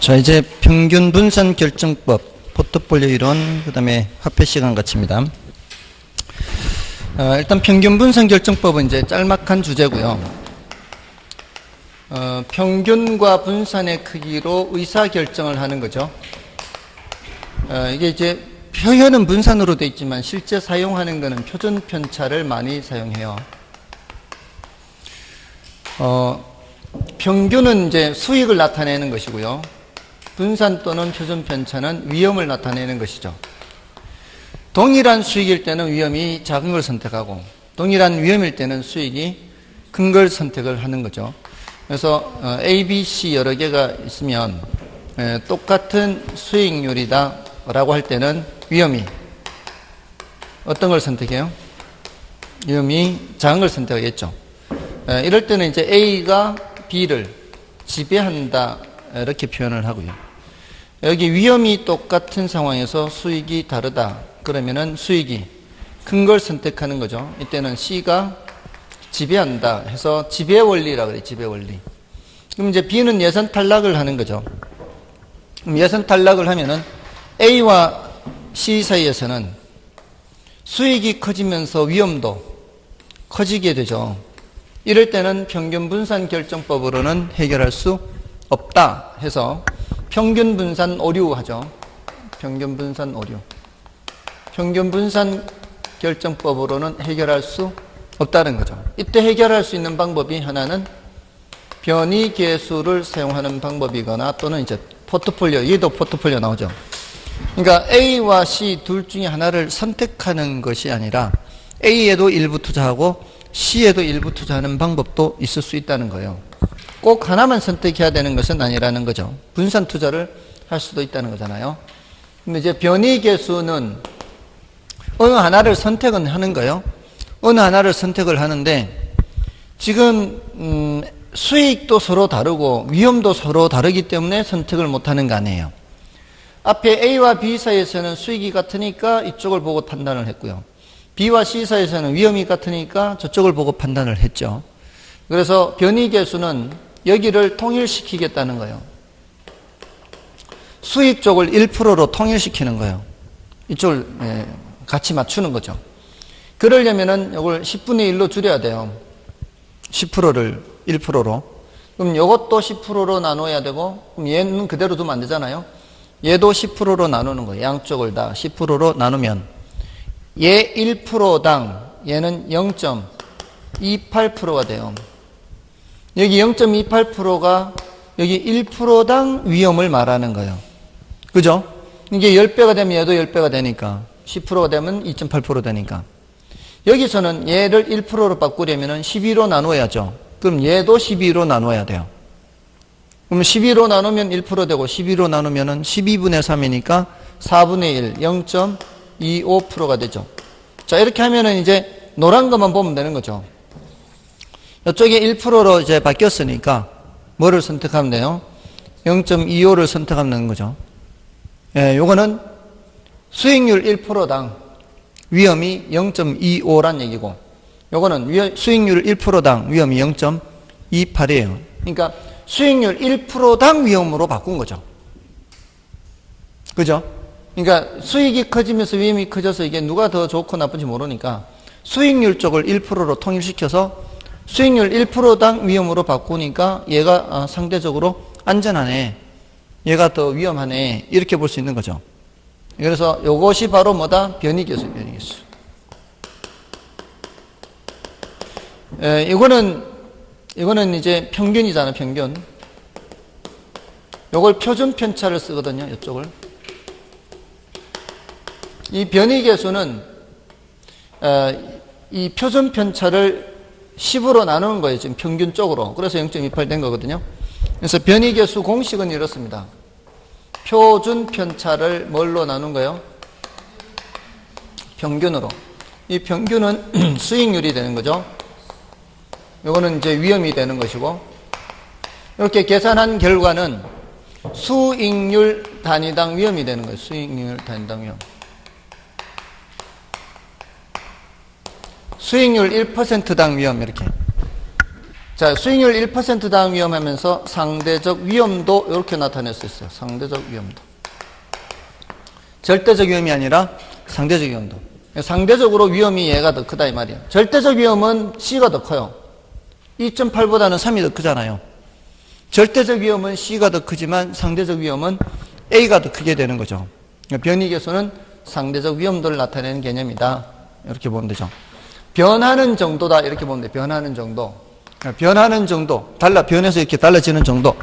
자, 이제 평균 분산 결정법, 포트폴리오 이론, 그 다음에 화폐 시간 같습니다. 일단 평균 분산 결정법은 이제 짤막한 주제고요. 평균과 분산의 크기로 의사 결정을 하는 거죠. 이게 이제 표현은 분산으로 되어 있지만 실제 사용하는 거는 표준 편차를 많이 사용해요. 평균은 이제 수익을 나타내는 것이고요. 분산 또는 표준 편차는 위험을 나타내는 것이죠. 동일한 수익일 때는 위험이 작은 걸 선택하고 동일한 위험일 때는 수익이 큰 걸 선택을 하는 거죠. 그래서 A, B, C 여러 개가 있으면 똑같은 수익률이다 라고 할 때는 위험이 어떤 걸 선택해요? 위험이 작은 걸 선택하겠죠. 이럴 때는 이제 A가 B를 지배한다 이렇게 표현을 하고요. 여기 위험이 똑같은 상황에서 수익이 다르다 그러면은 수익이 큰 걸 선택하는 거죠. 이때는 C가 지배한다 해서 지배 원리라고 그래요. 지배 원리. 그럼 이제 B는 예선 탈락을 하는 거죠. 그럼 예선 탈락을 하면은 A와 C 사이에서는 수익이 커지면서 위험도 커지게 되죠. 이럴 때는 평균 분산 결정법으로는 해결할 수 없다 해서 평균 분산 오류 하죠. 평균 분산 오류. 평균 분산 결정법으로는 해결할 수 없다는 거죠. 이때 해결할 수 있는 방법이 하나는 변이 계수를 사용하는 방법이거나 또는 이제 포트폴리오, 얘도 포트폴리오 나오죠. 그러니까 A와 C 둘 중에 하나를 선택하는 것이 아니라 A에도 일부 투자하고 C에도 일부 투자하는 방법도 있을 수 있다는 거예요. 꼭 하나만 선택해야 되는 것은 아니라는 거죠. 분산 투자를 할 수도 있다는 거잖아요. 근데 이제 변이 계수는 어느 하나를 선택은 하는 거예요. 어느 하나를 선택을 하는데 지금 수익도 서로 다르고 위험도 서로 다르기 때문에 선택을 못하는 거 아니에요. 앞에 A와 B 사이에서는 수익이 같으니까 이쪽을 보고 판단을 했고요. B와 C 사이에서는 위험이 같으니까 저쪽을 보고 판단을 했죠. 그래서 변이 계수는 여기를 통일시키겠다는 거예요. 수익 쪽을 1%로 통일시키는 거예요. 이쪽을 같이 맞추는 거죠. 그러려면은 이걸 10분의 1로 줄여야 돼요. 10%를 1%로. 그럼 이것도 10%로 나눠야 되고, 그럼 얘는 그대로 두면 안 되잖아요. 얘도 10%로 나누는 거예요. 양쪽을 다 10%로 나누면 얘 1%당 얘는 0.28%가 돼요. 여기 0.28%가 여기 1%당 위험을 말하는 거예요. 그죠? 이게 10배가 되면 얘도 10배가 되니까 10%가 되면 2.8% 되니까 여기서는 얘를 1%로 바꾸려면 12로 나눠야죠. 그럼 얘도 12로 나눠야 돼요. 그럼 12로 나누면 1% 되고 12로 나누면 12분의 3이니까 4분의 1, 0.25%가 되죠. 자, 이렇게 하면은 이제 노란 것만 보면 되는 거죠. 이쪽에 1%로 이제 바뀌었으니까 뭐를 선택하면 돼요? 0.25를 선택하면 되는 거죠. 예, 요거는 수익률 1%당 위험이 0.25란 얘기고 요거는 수익률 1%당 위험이 0.28이에요. 그러니까 수익률 1%당 위험으로 바꾼 거죠. 그죠? 그러니까 수익이 커지면서 위험이 커져서 이게 누가 더 좋고 나쁜지 모르니까 수익률 쪽을 1%로 통일시켜서 수익률 1%당 위험으로 바꾸니까 얘가 상대적으로 안전하네. 얘가 더 위험하네. 이렇게 볼 수 있는 거죠. 그래서 이것이 바로 뭐다? 변이계수, 변이계수. 이거는 이제 평균이잖아, 평균. 요걸 표준 편차를 쓰거든요, 이쪽을. 이 변이계수는, 이 표준 편차를 10으로 나누는 거예요, 지금 평균 쪽으로. 그래서 0.28 된 거거든요. 그래서 변이계수 공식은 이렇습니다. 표준 편차를 뭘로 나눈 거예요? 평균으로. 이 평균은 수익률이 되는 거죠. 이거는 이제 위험이 되는 것이고, 이렇게 계산한 결과는 수익률 단위당 위험이 되는 거예요. 수익률 단위당 위험. 수익률 1%당 위험, 이렇게. 자, 수익률 1%당 위험하면서 상대적 위험도 이렇게 나타낼 수 있어요. 상대적 위험도. 절대적 위험이 아니라 상대적 위험도. 상대적으로 위험이 얘가 더 크다 이 말이에요. 절대적 위험은 C가 더 커요. 2.8보다는 3이 더 크잖아요. 절대적 위험은 C가 더 크지만 상대적 위험은 A가 더 크게 되는 거죠. 변이계수는 상대적 위험도를 나타내는 개념이다. 이렇게 보면 되죠. 변하는 정도다. 이렇게 보면 돼요. 변하는 정도. 변하는 정도. 변해서 이렇게 달라지는 정도.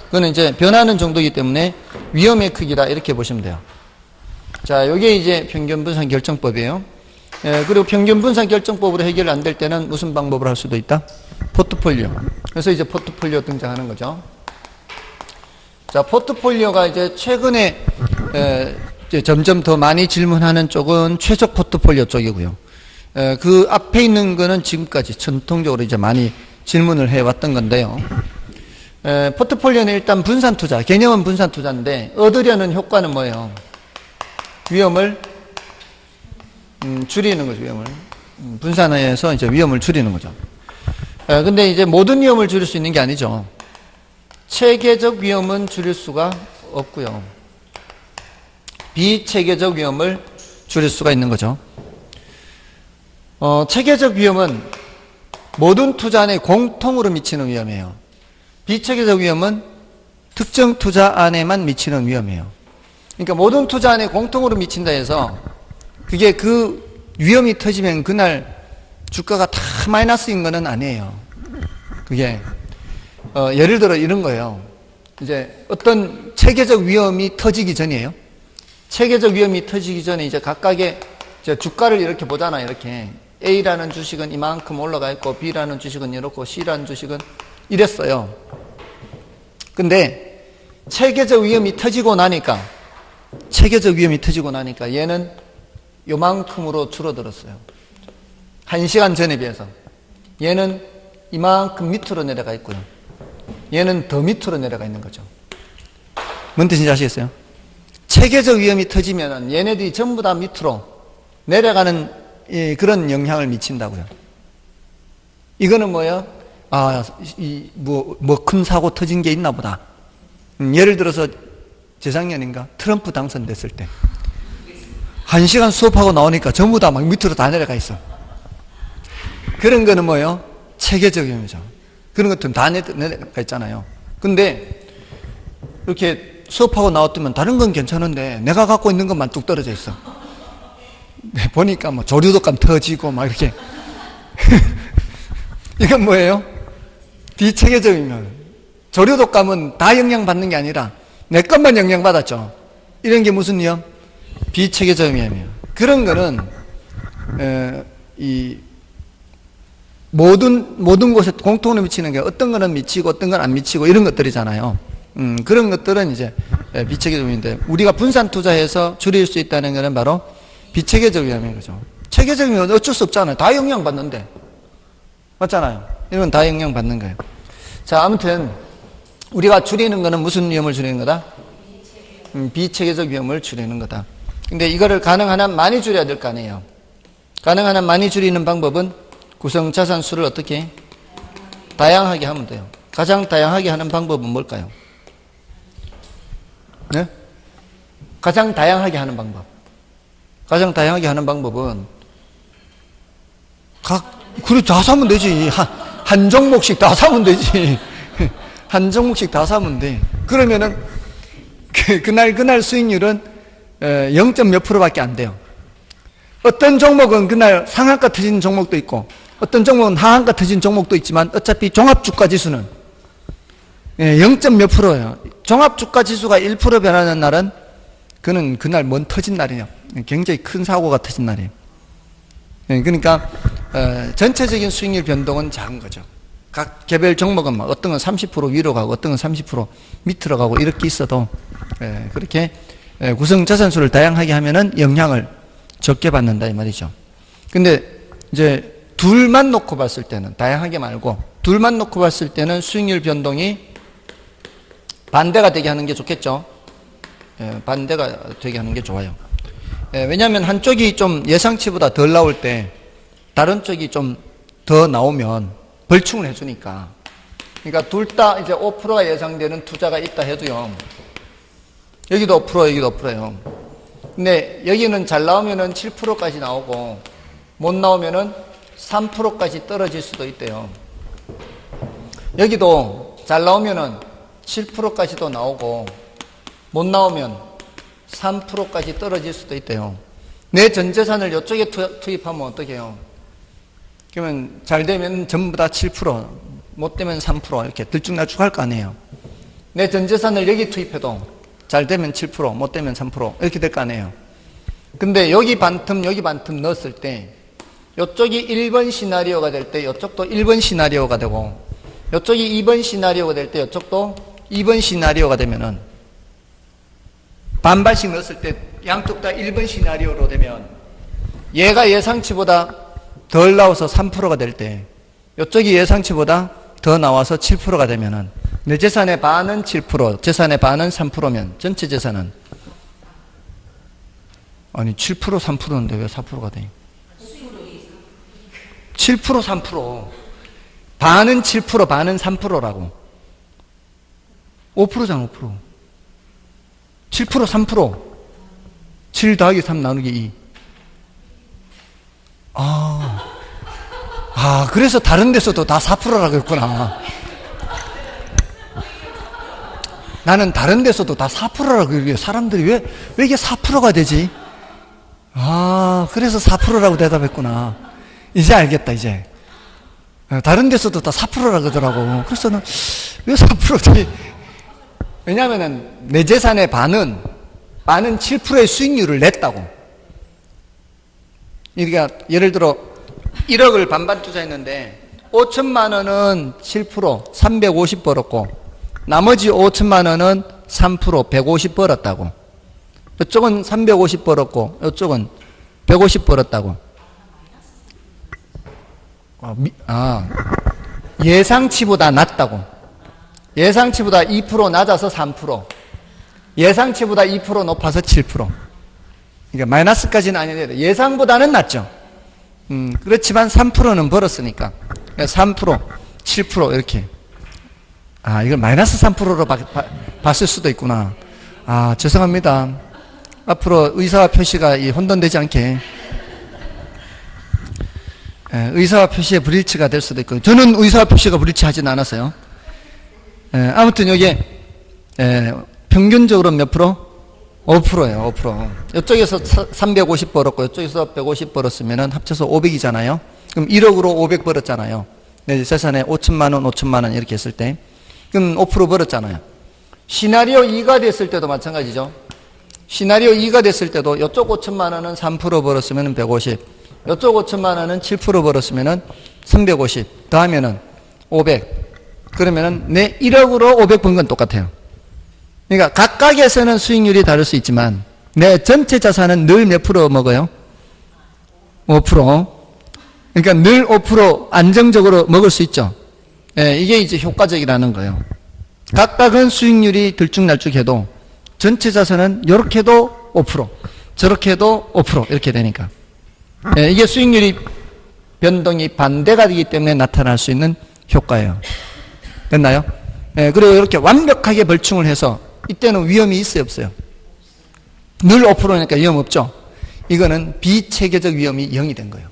그거는 이제 변하는 정도이기 때문에 위험의 크기다. 이렇게 보시면 돼요. 자, 요게 이제 평균 분산 결정법이에요. 그리고 평균 분산 결정법으로 해결 안 될 때는 무슨 방법을 할 수도 있다? 포트폴리오. 그래서 이제 포트폴리오 등장하는 거죠. 자, 포트폴리오가 이제 최근에 이제 점점 더 많이 질문하는 쪽은 최적 포트폴리오 쪽이고요. 그 앞에 있는 거는 지금까지 전통적으로 이제 많이 질문을 해왔던 건데요. 포트폴리오는 일단 분산 투자, 개념은 분산 투자인데 얻으려는 효과는 뭐예요? 위험을 줄이는 거죠. 위험을 분산해서 이제 위험을 줄이는 거죠. 근데 이제 모든 위험을 줄일 수 있는 게 아니죠. 체계적 위험은 줄일 수가 없고요. 비체계적 위험을 줄일 수가 있는 거죠. 체계적 위험은 모든 투자 안에 공통으로 미치는 위험이에요. 비체계적 위험은 특정 투자 안에만 미치는 위험이에요. 그러니까 모든 투자 안에 공통으로 미친다 해서 그게 그 위험이 터지면 그날 주가가 다 마이너스인 거는 아니에요. 그게 예를 들어 이런 거예요. 이제 어떤 체계적 위험이 터지기 전이에요. 체계적 위험이 터지기 전에 이제 각각의 이제 주가를 이렇게 보잖아요. 이렇게 A라는 주식은 이만큼 올라가 있고 B라는 주식은 이렇고 C라는 주식은 이랬어요. 근데 체계적 위험이 터지고 나니까 얘는 요만큼으로 줄어들었어요. 1시간 전에 비해서. 얘는 이만큼 밑으로 내려가 있고요. 얘는 더 밑으로 내려가 있는 거죠. 뭔 뜻인지 아시겠어요? 체계적 위험이 터지면 얘네들이 전부 다 밑으로 내려가는 그런 영향을 미친다고요. 이거는 뭐예요? 큰 사고 터진 게 있나 보다. 예를 들어서 재작년인가 트럼프 당선됐을 때 1시간 수업하고 나오니까 전부 다 막 밑으로 다 내려가 있어. 그런 거는 뭐예요? 체계적 위험이죠. 그런 것들은 다 내려가 있잖아요. 근데 이렇게 수업하고 나왔더면 다른 건 괜찮은데 내가 갖고 있는 것만 뚝 떨어져 있어. 보니까 뭐 조류독감 터지고 막 이렇게 이건 뭐예요? 비체계적이면 조류독감은 다 영향받는 게 아니라 내 것만 영향받았죠. 이런 게 무슨 위험? 비체계적 위험이에요. 그런 거는 이 모든 곳에 공통으로 미치는 게 어떤 거는 미치고 어떤 건 안 미치고 이런 것들이잖아요. 그런 것들은 이제 비체계적 위험인데 우리가 분산 투자해서 줄일 수 있다는 것은 바로 비체계적 위험인 거죠. 체계적 위험은 어쩔 수 없잖아요. 다 영향받는데. 맞잖아요. 이건 다 영향받는 거예요. 자, 아무튼 우리가 줄이는 거는 무슨 위험을 줄이는 거다? 비체계적 위험을 줄이는 거다. 근데 이거를 가능한 한 많이 줄여야 될 거 아니에요. 가능한 한 많이 줄이는 방법은 구성 자산 수를 어떻게? 다양하게 하면 돼요. 가장 다양하게 하는 방법은 뭘까요? 네? 가장 다양하게 하는 방법. 가장 다양하게 하는 방법은 그래 다 사면 되지. 한 종목씩 다 사면 되지. 한 종목씩 다 사면 돼. 그러면은 그날 수익률은 0. 몇 %밖에 안 돼요. 어떤 종목은 그날 상한가 터지는 종목도 있고 어떤 종목은 하한가 터지는 종목도 있지만 어차피 종합주가지수는 0. 몇 %예요. 종합주가지수가 1% 변하는 날은 그는 그날 뭔 터진 날이에요. 굉장히 큰 사고가 터진 날이에요. 그러니까 전체적인 수익률 변동은 작은 거죠. 각 개별 종목은 막 어떤 건 30% 위로 가고 어떤 건 30% 밑으로 가고 이렇게 있어도 그렇게 구성 자산수를 다양하게 하면은 영향을 적게 받는다 이 말이죠. 근데 이제 둘만 놓고 봤을 때는 다양하게 말고 둘만 놓고 봤을 때는 수익률 변동이 반대가 되게 하는 게 좋겠죠. 반대가 되게 하는 게 좋아요. 왜냐하면 한쪽이 좀 예상치보다 덜 나올 때 다른 쪽이 좀 더 나오면 벌충을 해주니까 그러니까 둘 다 이제 5%가 예상되는 투자가 있다 해도요. 여기도 5%, 여기도 5%예요. 근데 여기는 잘 나오면은 7%까지 나오고 못 나오면은 3%까지 떨어질 수도 있대요. 여기도 잘 나오면은 7%까지도 나오고 못 나오면 3%까지 떨어질 수도 있대요. 내 전 재산을 이쪽에 투입하면 어떻게 해요? 그러면 잘 되면 전부 다 7%, 못 되면 3% 이렇게 들쭉날쭉 할 거 아니에요. 내 전 재산을 여기 투입해도 잘 되면 7%, 못 되면 3% 이렇게 될 거 아니에요. 근데 여기 반틈, 여기 반틈 넣었을 때 이쪽이 1번 시나리오가 될 때 이쪽도 1번 시나리오가 되고 이쪽이 2번 시나리오가 될 때 이쪽도 2번 시나리오가 되면은 반반씩 넣었을 때 양쪽 다 1번 시나리오로 되면 얘가 예상치보다 덜 나와서 3%가 될 때 이쪽이 예상치보다 더 나와서 7%가 되면은 내 재산의 반은 7%, 재산의 반은 3%면 전체 재산은 아니 7% 3%인데 왜 4%가 돼? 7% 3% 반은 7% 반은 3%라고 5%잖아 5% 7% 3% 7 더하기 3 나누기 2 그래서 다른 데서도 다 4%라고 했구나. 나는 다른 데서도 다 4%라고 얘기해. 사람들이 왜 이게 4%가 되지? 그래서 4%라고 대답했구나. 이제 알겠다, 이제. 다른 데서도 다 4%라고 하더라고. 그래서 는 왜 4%지? 왜냐면은 내 재산의 반은 7%의 수익률을 냈다고. 그러니까 예를 들어 1억을 반반 투자했는데 5천만 원은 7% 350 벌었고 나머지 5천만 원은 3% 150 벌었다고. 이쪽은 350 벌었고 이쪽은 150 벌었다고. 예상치보다 낮다고. 예상치보다 2% 낮아서 3%. 예상치보다 2% 높아서 7%. 그러니까 마이너스까지는 아니더라도 예상보다는 낮죠. 그렇지만 3%는 벌었으니까. 그러니까 3%, 7% 이렇게. 이걸 마이너스 3%로 봤을 수도 있구나. 죄송합니다. 앞으로 의사와 표시가 혼돈되지 않게. 의사와 표시의 불일치가 될 수도 있고. 저는 의사와 표시가 불일치하진 않았어요. 아무튼 여기에 평균적으로 몇 프로? 5%예요. 5%. 이쪽에서 350 벌었고 이쪽에서 150 벌었으면 합쳐서 500이잖아요. 그럼 1억으로 500 벌었잖아요. 내 재산에 5천만 원, 5천만 원 이렇게 했을 때 그럼 5% 벌었잖아요. 시나리오 2가 됐을 때도 마찬가지죠. 시나리오 2가 됐을 때도 이쪽 5천만 원은 3% 벌었으면 150, 이쪽 5천만 원은 7% 벌었으면 350 더하면은 500. 그러면은 내 1억으로 500 번 건 똑같아요. 그러니까 각각에서는 수익률이 다를 수 있지만 내 전체 자산은 늘 몇 프로 먹어요? 5%. 그러니까 늘 5% 안정적으로 먹을 수 있죠. 이게 이제 효과적이라는 거예요. 각각은 수익률이 들쭉날쭉해도 전체 자산은 이렇게 해도 5%, 저렇게 해도 5% 이렇게 되니까. 이게 수익률이 변동이 반대가 되기 때문에 나타날 수 있는 효과예요. 됐나요? 그리고 이렇게 완벽하게 벌충을 해서 이때는 위험이 있어요, 없어요? 늘 5%니까 위험 없죠? 이거는 비체계적 위험이 0이 된 거예요.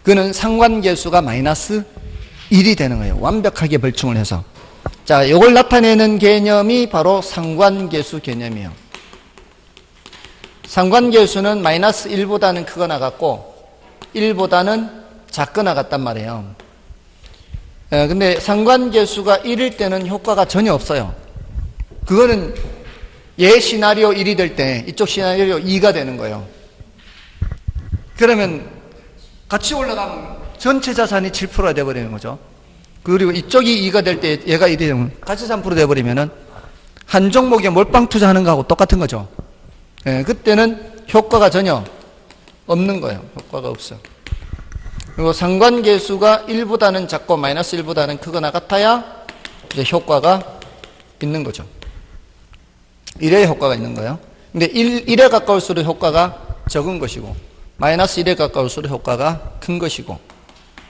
그거는 상관계수가 마이너스 1이 되는 거예요. 완벽하게 벌충을 해서. 자, 이걸 나타내는 개념이 바로 상관계수 개념이에요. 상관계수는 마이너스 1보다는 크거나 같고 1보다는 작거나 같단 말이에요. 근데 상관계수가 1일 때는 효과가 전혀 없어요. 그거는 얘 시나리오 1이 될 때 이쪽 시나리오 2가 되는 거예요. 그러면 같이 올라가면 전체 자산이 7%가 돼버리는 거죠. 그리고 이쪽이 2가 될 때 얘가 1이 되면 같이 3% 돼버리면은 한 종목에 몰빵 투자하는 거하고 똑같은 거죠. 그때는 효과가 전혀 없는 거예요. 효과가 없어요. 그리고 상관계수가 1보다는 작고 마이너스 1보다는 크거나 같아야 이제 효과가 있는 거죠. 1에 효과가 있는 거예요. 근데 1에 가까울수록 효과가 적은 것이고 마이너스 1에 가까울수록 효과가 큰 것이고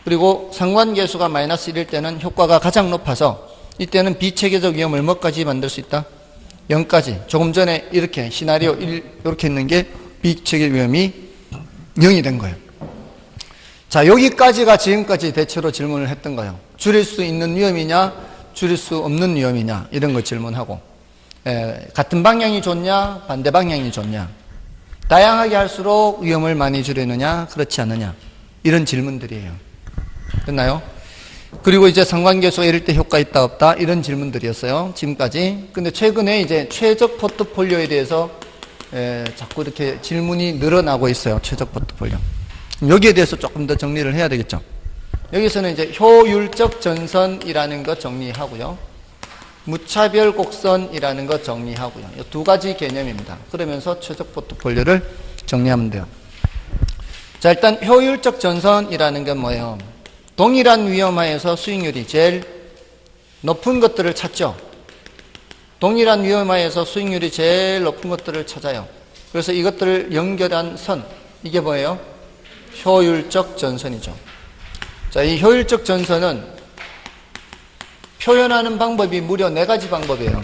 그리고 상관계수가 마이너스 1일 때는 효과가 가장 높아서 이때는 비체계적 위험을 뭐까지 만들 수 있다? 0까지. 조금 전에 이렇게 시나리오 1 이렇게 있는 게 비체계 위험이 0이 된 거예요. 자, 여기까지가 지금까지 대체로 질문을 했던 거예요. 줄일 수 있는 위험이냐, 줄일 수 없는 위험이냐, 이런 거 질문하고, 같은 방향이 좋냐, 반대 방향이 좋냐, 다양하게 할수록 위험을 많이 줄이느냐, 그렇지 않느냐, 이런 질문들이에요. 됐나요? 그리고 이제 상관계수가 이럴 때 효과 있다 없다, 이런 질문들이었어요, 지금까지. 근데 최근에 이제 최적 포트폴리오에 대해서 자꾸 이렇게 질문이 늘어나고 있어요. 최적 포트폴리오. 여기에 대해서 조금 더 정리를 해야 되겠죠. 여기서는 이제 효율적 전선이라는 것 정리하고요, 무차별 곡선이라는 것 정리하고요. 이 두 가지 개념입니다. 그러면서 최적 포트폴리오를 정리하면 돼요. 자, 일단 효율적 전선이라는 건 뭐예요? 동일한 위험하에서 수익률이 제일 높은 것들을 찾죠. 동일한 위험하에서 수익률이 제일 높은 것들을 찾아요. 그래서 이것들을 연결한 선, 이게 뭐예요? 효율적 전선이죠. 자, 이 효율적 전선은 표현하는 방법이 무려 4가지 방법이에요.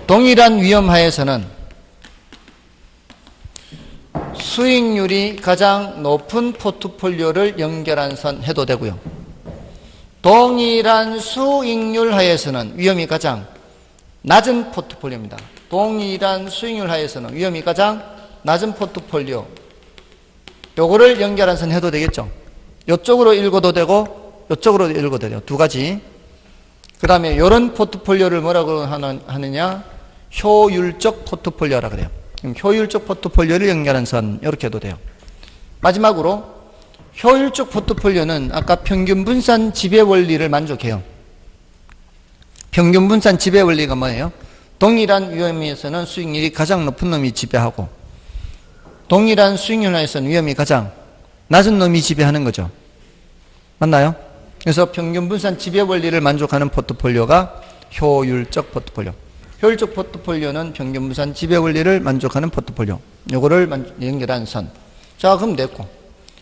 동일한 위험하에서는 수익률이 가장 높은 포트폴리오를 연결한 선 해도 되고요. 동일한 수익률 하에서는 위험이 가장 낮은 포트폴리오입니다. 동일한 수익률 하에서는 위험이 가장 낮은 포트폴리오, 요거를 연결한 선 해도 되겠죠. 이쪽으로 읽어도 되고 이쪽으로 읽어도 돼요. 두 가지. 그 다음에 이런 포트폴리오를 뭐라고 하느냐, 효율적 포트폴리오라 그래요. 그럼 효율적 포트폴리오를 연결한 선, 이렇게 해도 돼요. 마지막으로 효율적 포트폴리오는 아까 평균 분산 지배 원리를 만족해요. 평균 분산 지배 원리가 뭐예요? 동일한 위험에서는 수익률이 가장 높은 놈이 지배하고, 동일한 수익률 하에서는 위험이 가장 낮은 놈이 지배하는 거죠. 맞나요? 그래서 평균 분산 지배 원리를 만족하는 포트폴리오가 효율적 포트폴리오. 효율적 포트폴리오는 평균 분산 지배 원리를 만족하는 포트폴리오. 요거를 연결한 선. 자, 그럼 됐고.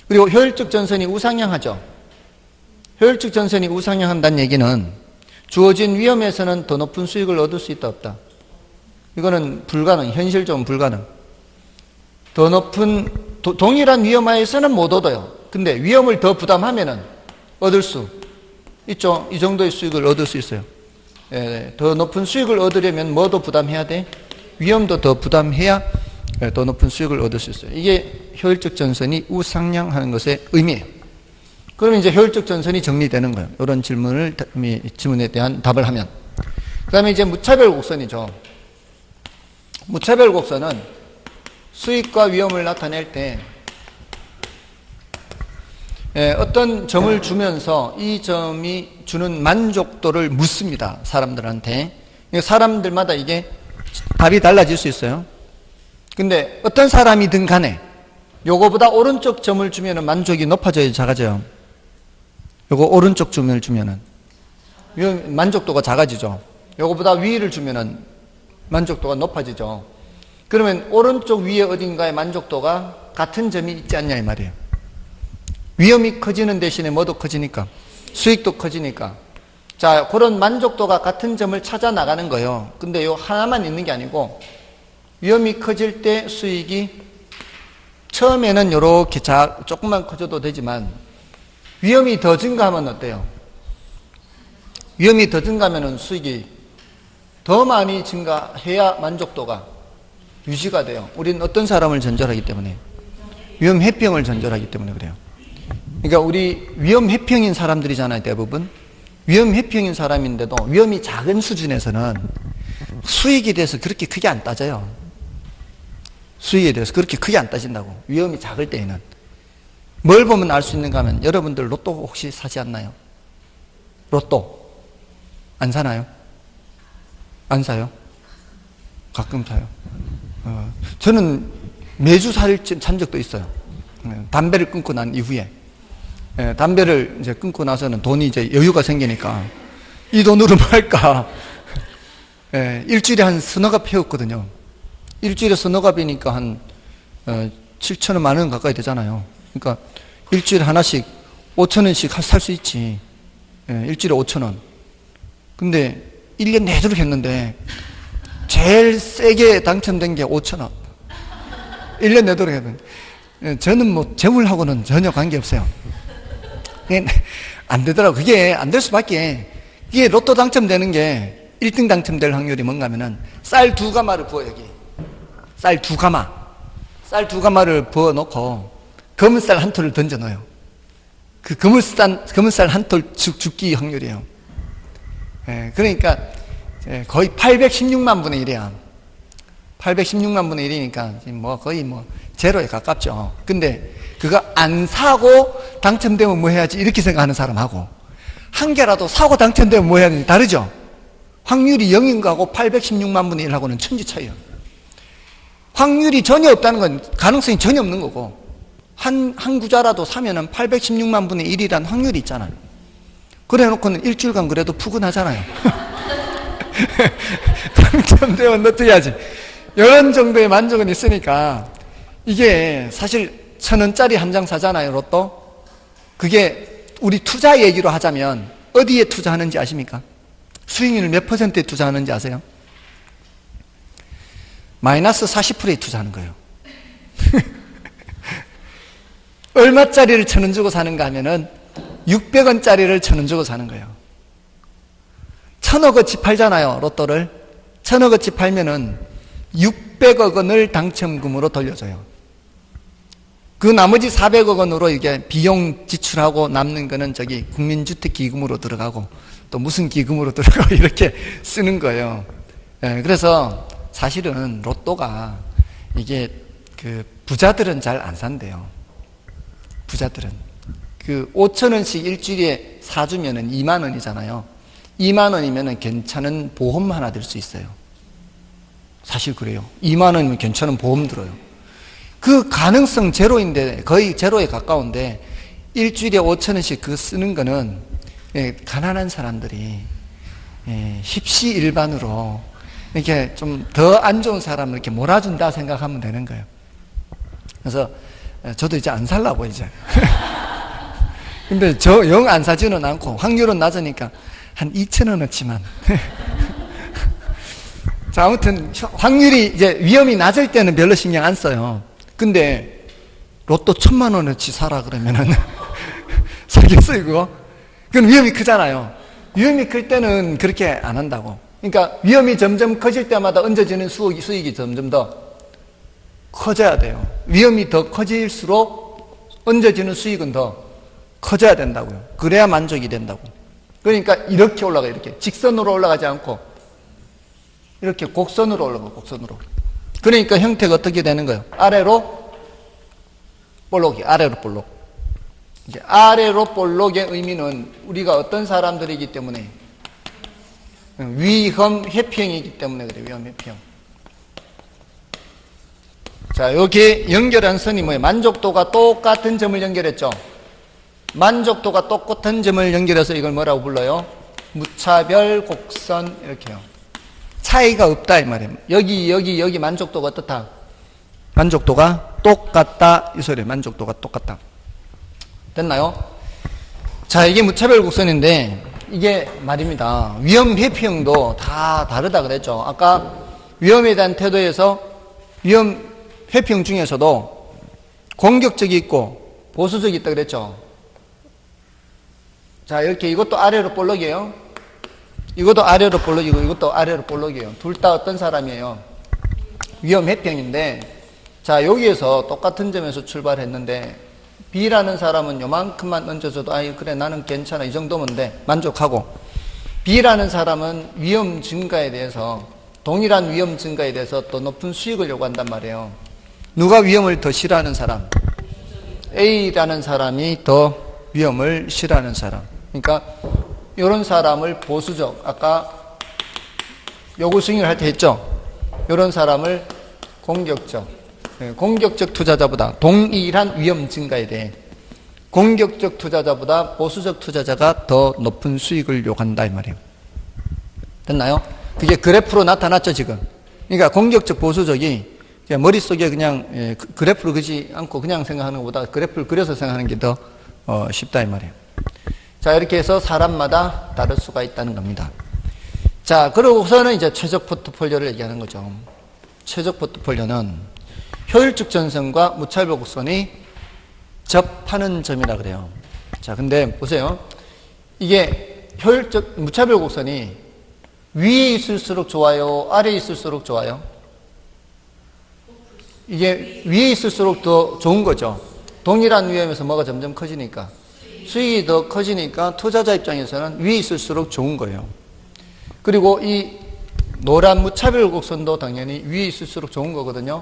그리고 효율적 전선이 우상향하죠. 효율적 전선이 우상향한다는 얘기는 주어진 위험에서는 더 높은 수익을 얻을 수 있다 없다. 이거는 불가능, 현실적으로 불가능. 더 높은, 동일한 위험하에서는 못 얻어요. 근데 위험을 더 부담하면은 얻을 수 있죠. 이 정도의 수익을 얻을 수 있어요. 더 높은 수익을 얻으려면 뭐도 부담해야 돼? 위험도 더 부담해야 더 높은 수익을 얻을 수 있어요. 이게 효율적 전선이 우상향하는 것의 의미예요. 그러면 이제 효율적 전선이 정리되는 거예요. 이런 질문에 대한 답을 하면. 그 다음에 이제 무차별 곡선이죠. 무차별 곡선은 수익과 위험을 나타낼 때 어떤 점을 주면서 이 점이 주는 만족도를 묻습니다. 사람들한테. 사람들마다 이게 답이 달라질 수 있어요. 근데 어떤 사람이든 간에 요거보다 오른쪽 점을 주면 만족이 높아져요, 작아져요? 요거 오른쪽 점을 주면은 만족도가 작아지죠. 요거보다 위를 주면은 만족도가 높아지죠. 그러면 오른쪽 위에 어딘가에 만족도가 같은 점이 있지 않냐 이 말이에요. 위험이 커지는 대신에 뭐도 커지니까, 수익도 커지니까. 자, 그런 만족도가 같은 점을 찾아 나가는 거예요. 근데 요 하나만 있는 게 아니고 위험이 커질 때 수익이 처음에는 요렇게 조금만 커져도 되지만 위험이 더 증가하면 어때요? 위험이 더 증가하면 수익이 더 많이 증가해야 만족도가 유지가 돼요. 우리는 어떤 사람을 전절하기 때문에? 위험 회피형을 전절하기 때문에 그래요. 그러니까 우리 위험 회피형인 사람들이잖아요, 대부분. 위험 회피형인 사람인데도 위험이 작은 수준에서는 수익에 대해서 그렇게 크게 안 따져요. 수익에 대해서 그렇게 크게 안 따진다고. 위험이 작을 때에는. 뭘 보면 알 수 있는가 하면 여러분들 로또 혹시 사지 않나요? 로또 안 사나요? 안 사요? 가끔 사요. 저는 매주 산 적도 있어요. 담배를 끊고 난 이후에. 담배를 이제 끊고 나서는 돈이 이제 여유가 생기니까 이 돈으로 뭐 할까? 일주일에 한 서너 갑 해왔거든요. 일주일에 서너 갑이니까 한 7,000원, 10,000원 가까이 되잖아요. 그러니까 일주일에 하나씩 5,000원씩 살 수 있지. 일주일에 5,000원. 근데 1년 내도록 했는데 제일 세게 당첨된 게 5천억. 1년 내도록 했는데 저는 뭐 재물하고는 전혀 관계없어요. 안 되더라고. 그게 안 될 수밖에. 이게 로또 당첨되는 게 1등 당첨될 확률이 뭔가 하면은 쌀 2가마를 부어. 여기 쌀 2가마, 쌀 2가마를 부어 놓고 검은 쌀 한 톨을 던져 넣어요. 그 검은 쌀 한 톨 죽기 확률이에요. 그러니까 거의 816만 분의 1이야. 816만 분의 1이니까 뭐 거의 뭐 제로에 가깝죠. 근데 그거 안 사고 당첨되면 뭐 해야지 이렇게 생각하는 사람하고 한 개라도 사고 당첨되면 뭐 해야 되는지 다르죠. 확률이 0인 거하고 816만 분의 1하고는 천지 차이예요. 확률이 전혀 없다는 건 가능성이 전혀 없는 거고, 한 구자라도 사면은 816만 분의 1이라는 확률이 있잖아요. 그래 놓고는 일주일간 그래도 푸근하잖아요. 당첨되면 넣어야지. 이런 정도의 만족은 있으니까. 이게 사실 1,000원짜리 한 장 사잖아요, 로또. 그게 우리 투자 얘기로 하자면 어디에 투자하는지 아십니까? 수익률 몇 %에 투자하는지 아세요? 마이너스 40%에 투자하는 거예요. 얼마짜리를 1,000원 주고 사는가 하면은 600원짜리를 1,000원 주고 사는 거예요. 1,000억어치 팔잖아요, 로또를. 1,000억어치 팔면은 600억 원을 당첨금으로 돌려줘요. 그 나머지 400억 원으로 이게 비용 지출하고 남는 거는 저기 국민주택기금으로 들어가고 또 무슨 기금으로 들어가고 이렇게 쓰는 거예요. 그래서 사실은 로또가 이게 그 부자들은 잘 안 산대요. 부자들은. 그 5,000원씩 일주일에 사주면은 2만 원이잖아요. 2만 원이면은 괜찮은 보험 하나 들 수 있어요. 사실 그래요. 2만 원이면 괜찮은 보험 들어요. 그 가능성 제로인데, 거의 제로에 가까운데, 일주일에 5,000원씩 그 쓰는 거는, 가난한 사람들이, 십시일반으로, 이렇게 좀 더 안 좋은 사람을 이렇게 몰아준다 생각하면 되는 거예요. 그래서, 저도 이제 안 살라고, 이제. 근데 저 영 안 사지는 않고, 확률은 낮으니까, 한 2,000원어치만. 자, 아무튼, 확률이 이제 위험이 낮을 때는 별로 신경 안 써요. 근데 로또 1,000만 원어치 사라 그러면은 사겠어요 그거? 그건 위험이 크잖아요. 위험이 클 때는 그렇게 안 한다고. 그러니까 위험이 점점 커질 때마다 얹어지는 수익이 점점 더 커져야 돼요. 위험이 더 커질수록 얹어지는 수익은 더 커져야 된다고요. 그래야 만족이 된다고. 그러니까 이렇게 올라가, 이렇게 직선으로 올라가지 않고 이렇게 곡선으로 올라가, 곡선으로. 그러니까 형태가 어떻게 되는 거예요? 아래로 볼록이, 아래로 볼록. 이제 아래로 볼록의 의미는 우리가 어떤 사람들이기 때문에 위험 회피형이기 때문에 그래요. 위험 회피형. 자, 여기 연결한 선이 뭐예요? 만족도가 똑같은 점을 연결했죠. 만족도가 똑같은 점을 연결해서 이걸 뭐라고 불러요? 무차별 곡선 이렇게요. 차이가 없다 이 말이에요. 여기 만족도가 어떻다? 만족도가 똑같다 이 소리예요. 만족도가 똑같다. 됐나요? 자, 이게 무차별 곡선인데 이게 말입니다. 위험 회피형도 다 다르다 그랬죠. 아까 위험에 대한 태도에서 위험 회피형 중에서도 공격적이 있고 보수적이 있다 그랬죠. 자, 이렇게 이것도 아래로 볼록이에요. 이것도 아래로 볼록이고 이것도 아래로 볼록이에요. 둘 다 어떤 사람이에요? 위험 회피형인데, 자, 여기에서 똑같은 점에서 출발했는데 B라는 사람은 요만큼만 얹어줘도 그래 나는 괜찮아 이 정도면 돼 만족하고, B라는 사람은 위험 증가에 대해서 동일한 위험 증가에 대해서 더 높은 수익을 요구한단 말이에요. 누가 위험을 더 싫어하는 사람? A라는 사람이 더 위험을 싫어하는 사람. 그러니까 이런 사람을 보수적, 아까 요구 수익률 할 때 했죠. 이런 사람을 공격적 투자자보다 동일한 위험 증가에 대해 공격적 투자자보다 보수적 투자자가 더 높은 수익을 요구한다 이 말이에요. 됐나요? 그게 그래프로 나타났죠 지금. 그러니까 공격적 보수적이 머릿속에 그냥 그래프를 그리지 않고 그냥 생각하는 것보다 그래프를 그려서 생각하는 게 더 쉽다 이 말이에요. 자, 이렇게 해서 사람마다 다를 수가 있다는 겁니다. 자, 그러고서는 이제 최적 포트폴리오를 얘기하는 거죠. 최적 포트폴리오는 효율적 전선과 무차별 곡선이 접하는 점이라 그래요. 자, 근데 보세요. 이게 효율적, 무차별 곡선이 위에 있을수록 좋아요? 아래에 있을수록 좋아요? 이게 위에 있을수록 더 좋은 거죠. 동일한 위험에서 뭐가 점점 커지니까. 수익이 더 커지니까 투자자 입장에서는 위에 있을수록 좋은 거예요. 그리고 이 노란 무차별 곡선도 당연히 위에 있을수록 좋은 거거든요.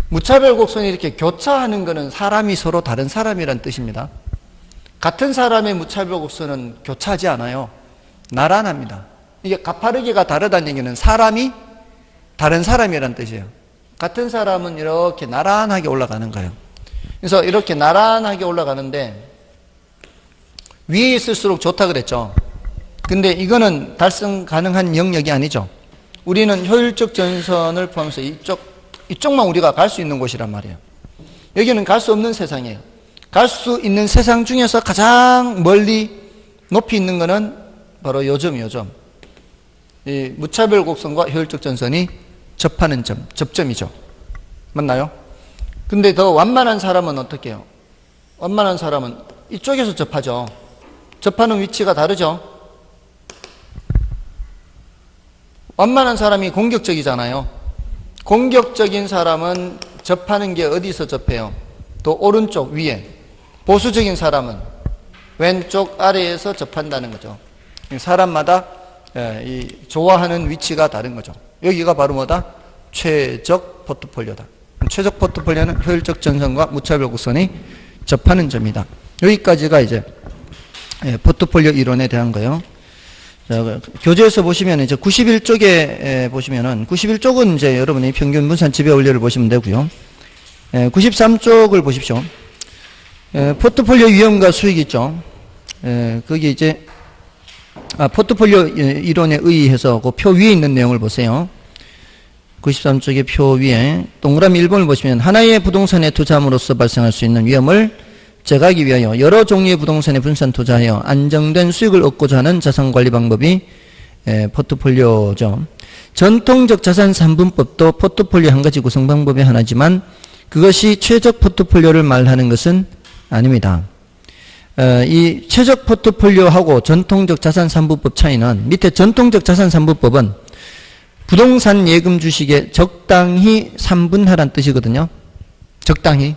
무차별 곡선이 이렇게 교차하는 거는 사람이 서로 다른 사람이란 뜻입니다. 같은 사람의 무차별 곡선은 교차하지 않아요. 나란합니다. 이게 가파르기가 다르다는 얘기는 사람이 다른 사람이란 뜻이에요. 같은 사람은 이렇게 나란하게 올라가는 거예요. 그래서 이렇게 나란하게 올라가는데 위에 있을수록 좋다 그랬죠. 근데 이거는 달성 가능한 영역이 아니죠. 우리는 효율적 전선을 포함해서 이쪽만 우리가 갈 수 있는 곳이란 말이에요. 여기는 갈 수 없는 세상이에요. 갈 수 있는 세상 중에서 가장 멀리 높이 있는 거는 바로 요점. 이 무차별 곡선과 효율적 전선이 접하는 점, 접점이죠. 맞나요? 근데 더 완만한 사람은 어떻게 해요? 완만한 사람은 이쪽에서 접하죠. 접하는 위치가 다르죠. 완만한 사람이 공격적이잖아요. 공격적인 사람은 접하는 게 어디서 접해요? 또 오른쪽 위에. 보수적인 사람은 왼쪽 아래에서 접한다는 거죠. 사람마다 이 좋아하는 위치가 다른 거죠. 여기가 바로 뭐다? 최적 포트폴리오다. 최적 포트폴리오는 효율적 전선과 무차별 곡선이 접하는 점이다. 여기까지가 이제 포트폴리오 이론에 대한 거예요. 자, 교재에서 보시면 이제 91쪽에 보시면은 91쪽은 이제 여러분이 평균 분산 지배 원리를 보시면 되고요. 93쪽을 보십시오. 포트폴리오 위험과 수익 있죠. 거기 이제 포트폴리오 이론에 의해서 그 표 위에 있는 내용을 보세요. 93쪽의 표 위에 동그라미 1번을 보시면 하나의 부동산에 투자함으로써 발생할 수 있는 위험을 제거하기 위하여 여러 종류의 부동산에 분산 투자하여 안정된 수익을 얻고자 하는 자산관리 방법이 포트폴리오죠. 전통적 자산 3분법도 포트폴리오 한 가지 구성 방법의 하나지만 그것이 최적 포트폴리오를 말하는 것은 아닙니다. 이 최적 포트폴리오하고 전통적 자산 3분법 차이는 밑에 전통적 자산 3분법은 부동산 예금 주식에 적당히 3분하란 뜻이거든요. 적당히.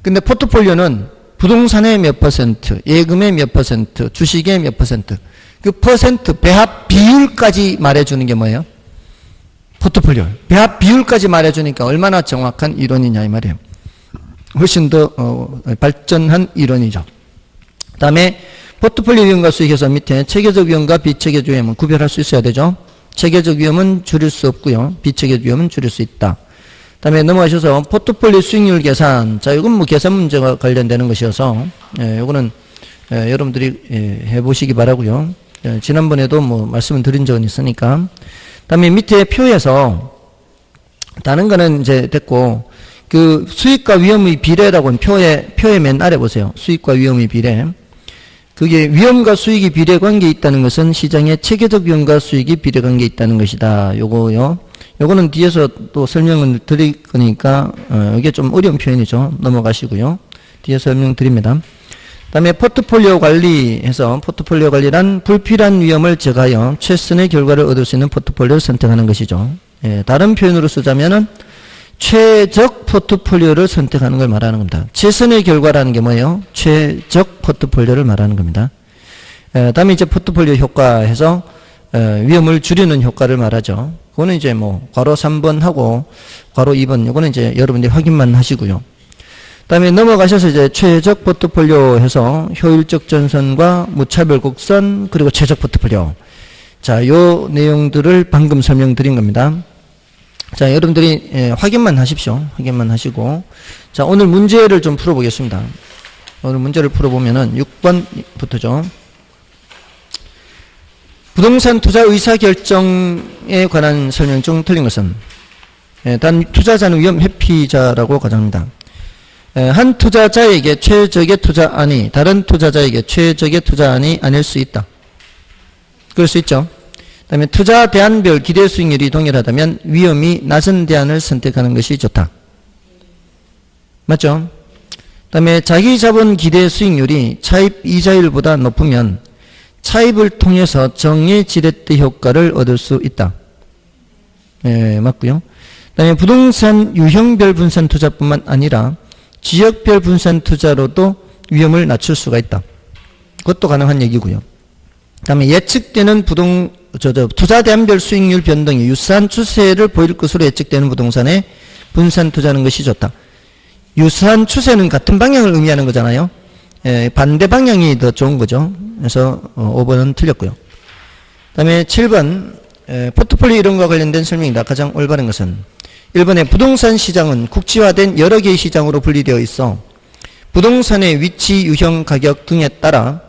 근데 포트폴리오는 부동산의 몇 퍼센트, 예금의 몇 퍼센트, 주식의 몇 퍼센트, 그 퍼센트, 배합 비율까지 말해주는 게 뭐예요? 포트폴리오. 배합 비율까지 말해주니까 얼마나 정확한 이론이냐 이 말이에요. 훨씬 더 발전한 이론이죠. 그 다음에 포트폴리오 위험과 수익에서 밑에 체계적 위험과 비체계적 위험은 구별할 수 있어야 되죠. 체계적 위험은 줄일 수 없고요. 비체계적 위험은 줄일 수 있다. 그 다음에 넘어가셔서 포트폴리오 수익률 계산. 자, 이건 뭐 계산 문제가 관련되는 것이어서, 요거는, 여러분들이 해보시기 바라고요. 지난번에도 뭐 말씀을 드린 적은 있으니까. 그 다음에 밑에 표에서, 다른 거는 이제 됐고, 그 수익과 위험의 비례라고 하는 표의 맨 아래 보세요. 수익과 위험의 비례. 그게 위험과 수익이 비례관계에 있다는 것은 시장의 체계적 위험과 수익이 비례관계에 있다는 것이다. 요거요. 요거는 뒤에서 또 설명을 드릴 거니까 이게 좀 어려운 표현이죠. 넘어가시고요. 뒤에 설명드립니다. 그 다음에 포트폴리오 관리해서 포트폴리오 관리란 불필요한 위험을 제거하여 최선의 결과를 얻을 수 있는 포트폴리오를 선택하는 것이죠. 다른 표현으로 쓰자면은 최적 포트폴리오를 선택하는 걸 말하는 겁니다. 최선의 결과라는 게 뭐예요? 최적 포트폴리오를 말하는 겁니다. 다음에 이제 포트폴리오 효과해서 위험을 줄이는 효과를 말하죠. 그거는 이제 뭐 괄호 3번 하고 괄호 2번 이거는 이제 여러분들이 확인만 하시고요. 다음에 넘어가셔서 이제 최적 포트폴리오 해서 효율적 전선과 무차별 곡선 그리고 최적 포트폴리오. 자, 요 내용들을 방금 설명드린 겁니다. 자, 여러분들이 확인만 하십시오. 확인만 하시고. 자, 오늘 문제를 좀 풀어보겠습니다. 오늘 문제를 풀어보면은 6번부터죠. 부동산 투자 의사결정에 관한 설명 중 틀린 것은 단 투자자는 위험 회피자라고 가정합니다. 한 투자자에게 최적의 투자안이 다른 투자자에게 최적의 투자안이 아닐 수 있다. 그럴 수 있죠. 그다음에 투자 대안별 기대 수익률이 동일하다면 위험이 낮은 대안을 선택하는 것이 좋다. 맞죠? 그다음에 자기 자본 기대 수익률이 차입 이자율보다 높으면 차입을 통해서 정의 지렛대 효과를 얻을 수 있다. 예, 맞고요. 그다음에 부동산 유형별 분산 투자뿐만 아니라 지역별 분산 투자로도 위험을 낮출 수가 있다. 그것도 가능한 얘기고요. 그다음에 예측되는 투자 대안별 수익률 변동이 유사한 추세를 보일 것으로 예측되는 부동산에 분산 투자하는 것이 좋다. 유사한 추세는 같은 방향을 의미하는 거잖아요. 반대 방향이 더 좋은 거죠. 그래서 5번은 틀렸고요. 그 다음에 7번 포트폴리오 이론과 관련된 설명이다. 가장 올바른 것은 1번에 부동산 시장은 국지화된 여러 개의 시장으로 분리되어 있어 부동산의 위치, 유형, 가격 등에 따라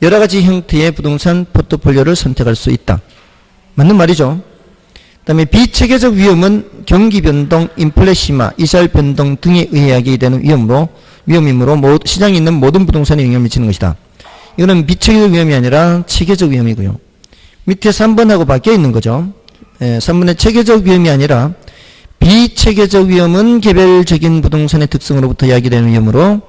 여러 가지 형태의 부동산 포트폴리오를 선택할 수 있다. 맞는 말이죠. 그 다음에 비체계적 위험은 경기 변동, 인플레 심화, 이자율 변동 등에 의해 하게 되는 위험이므로 시장에 있는 모든 부동산에 영향을 미치는 것이다. 이거는 비체계적 위험이 아니라 체계적 위험이고요. 밑에 3번하고 바뀌어 있는 거죠. 3번의 체계적 위험이 아니라 비체계적 위험은 개별적인 부동산의 특성으로부터 야기되는 위험으로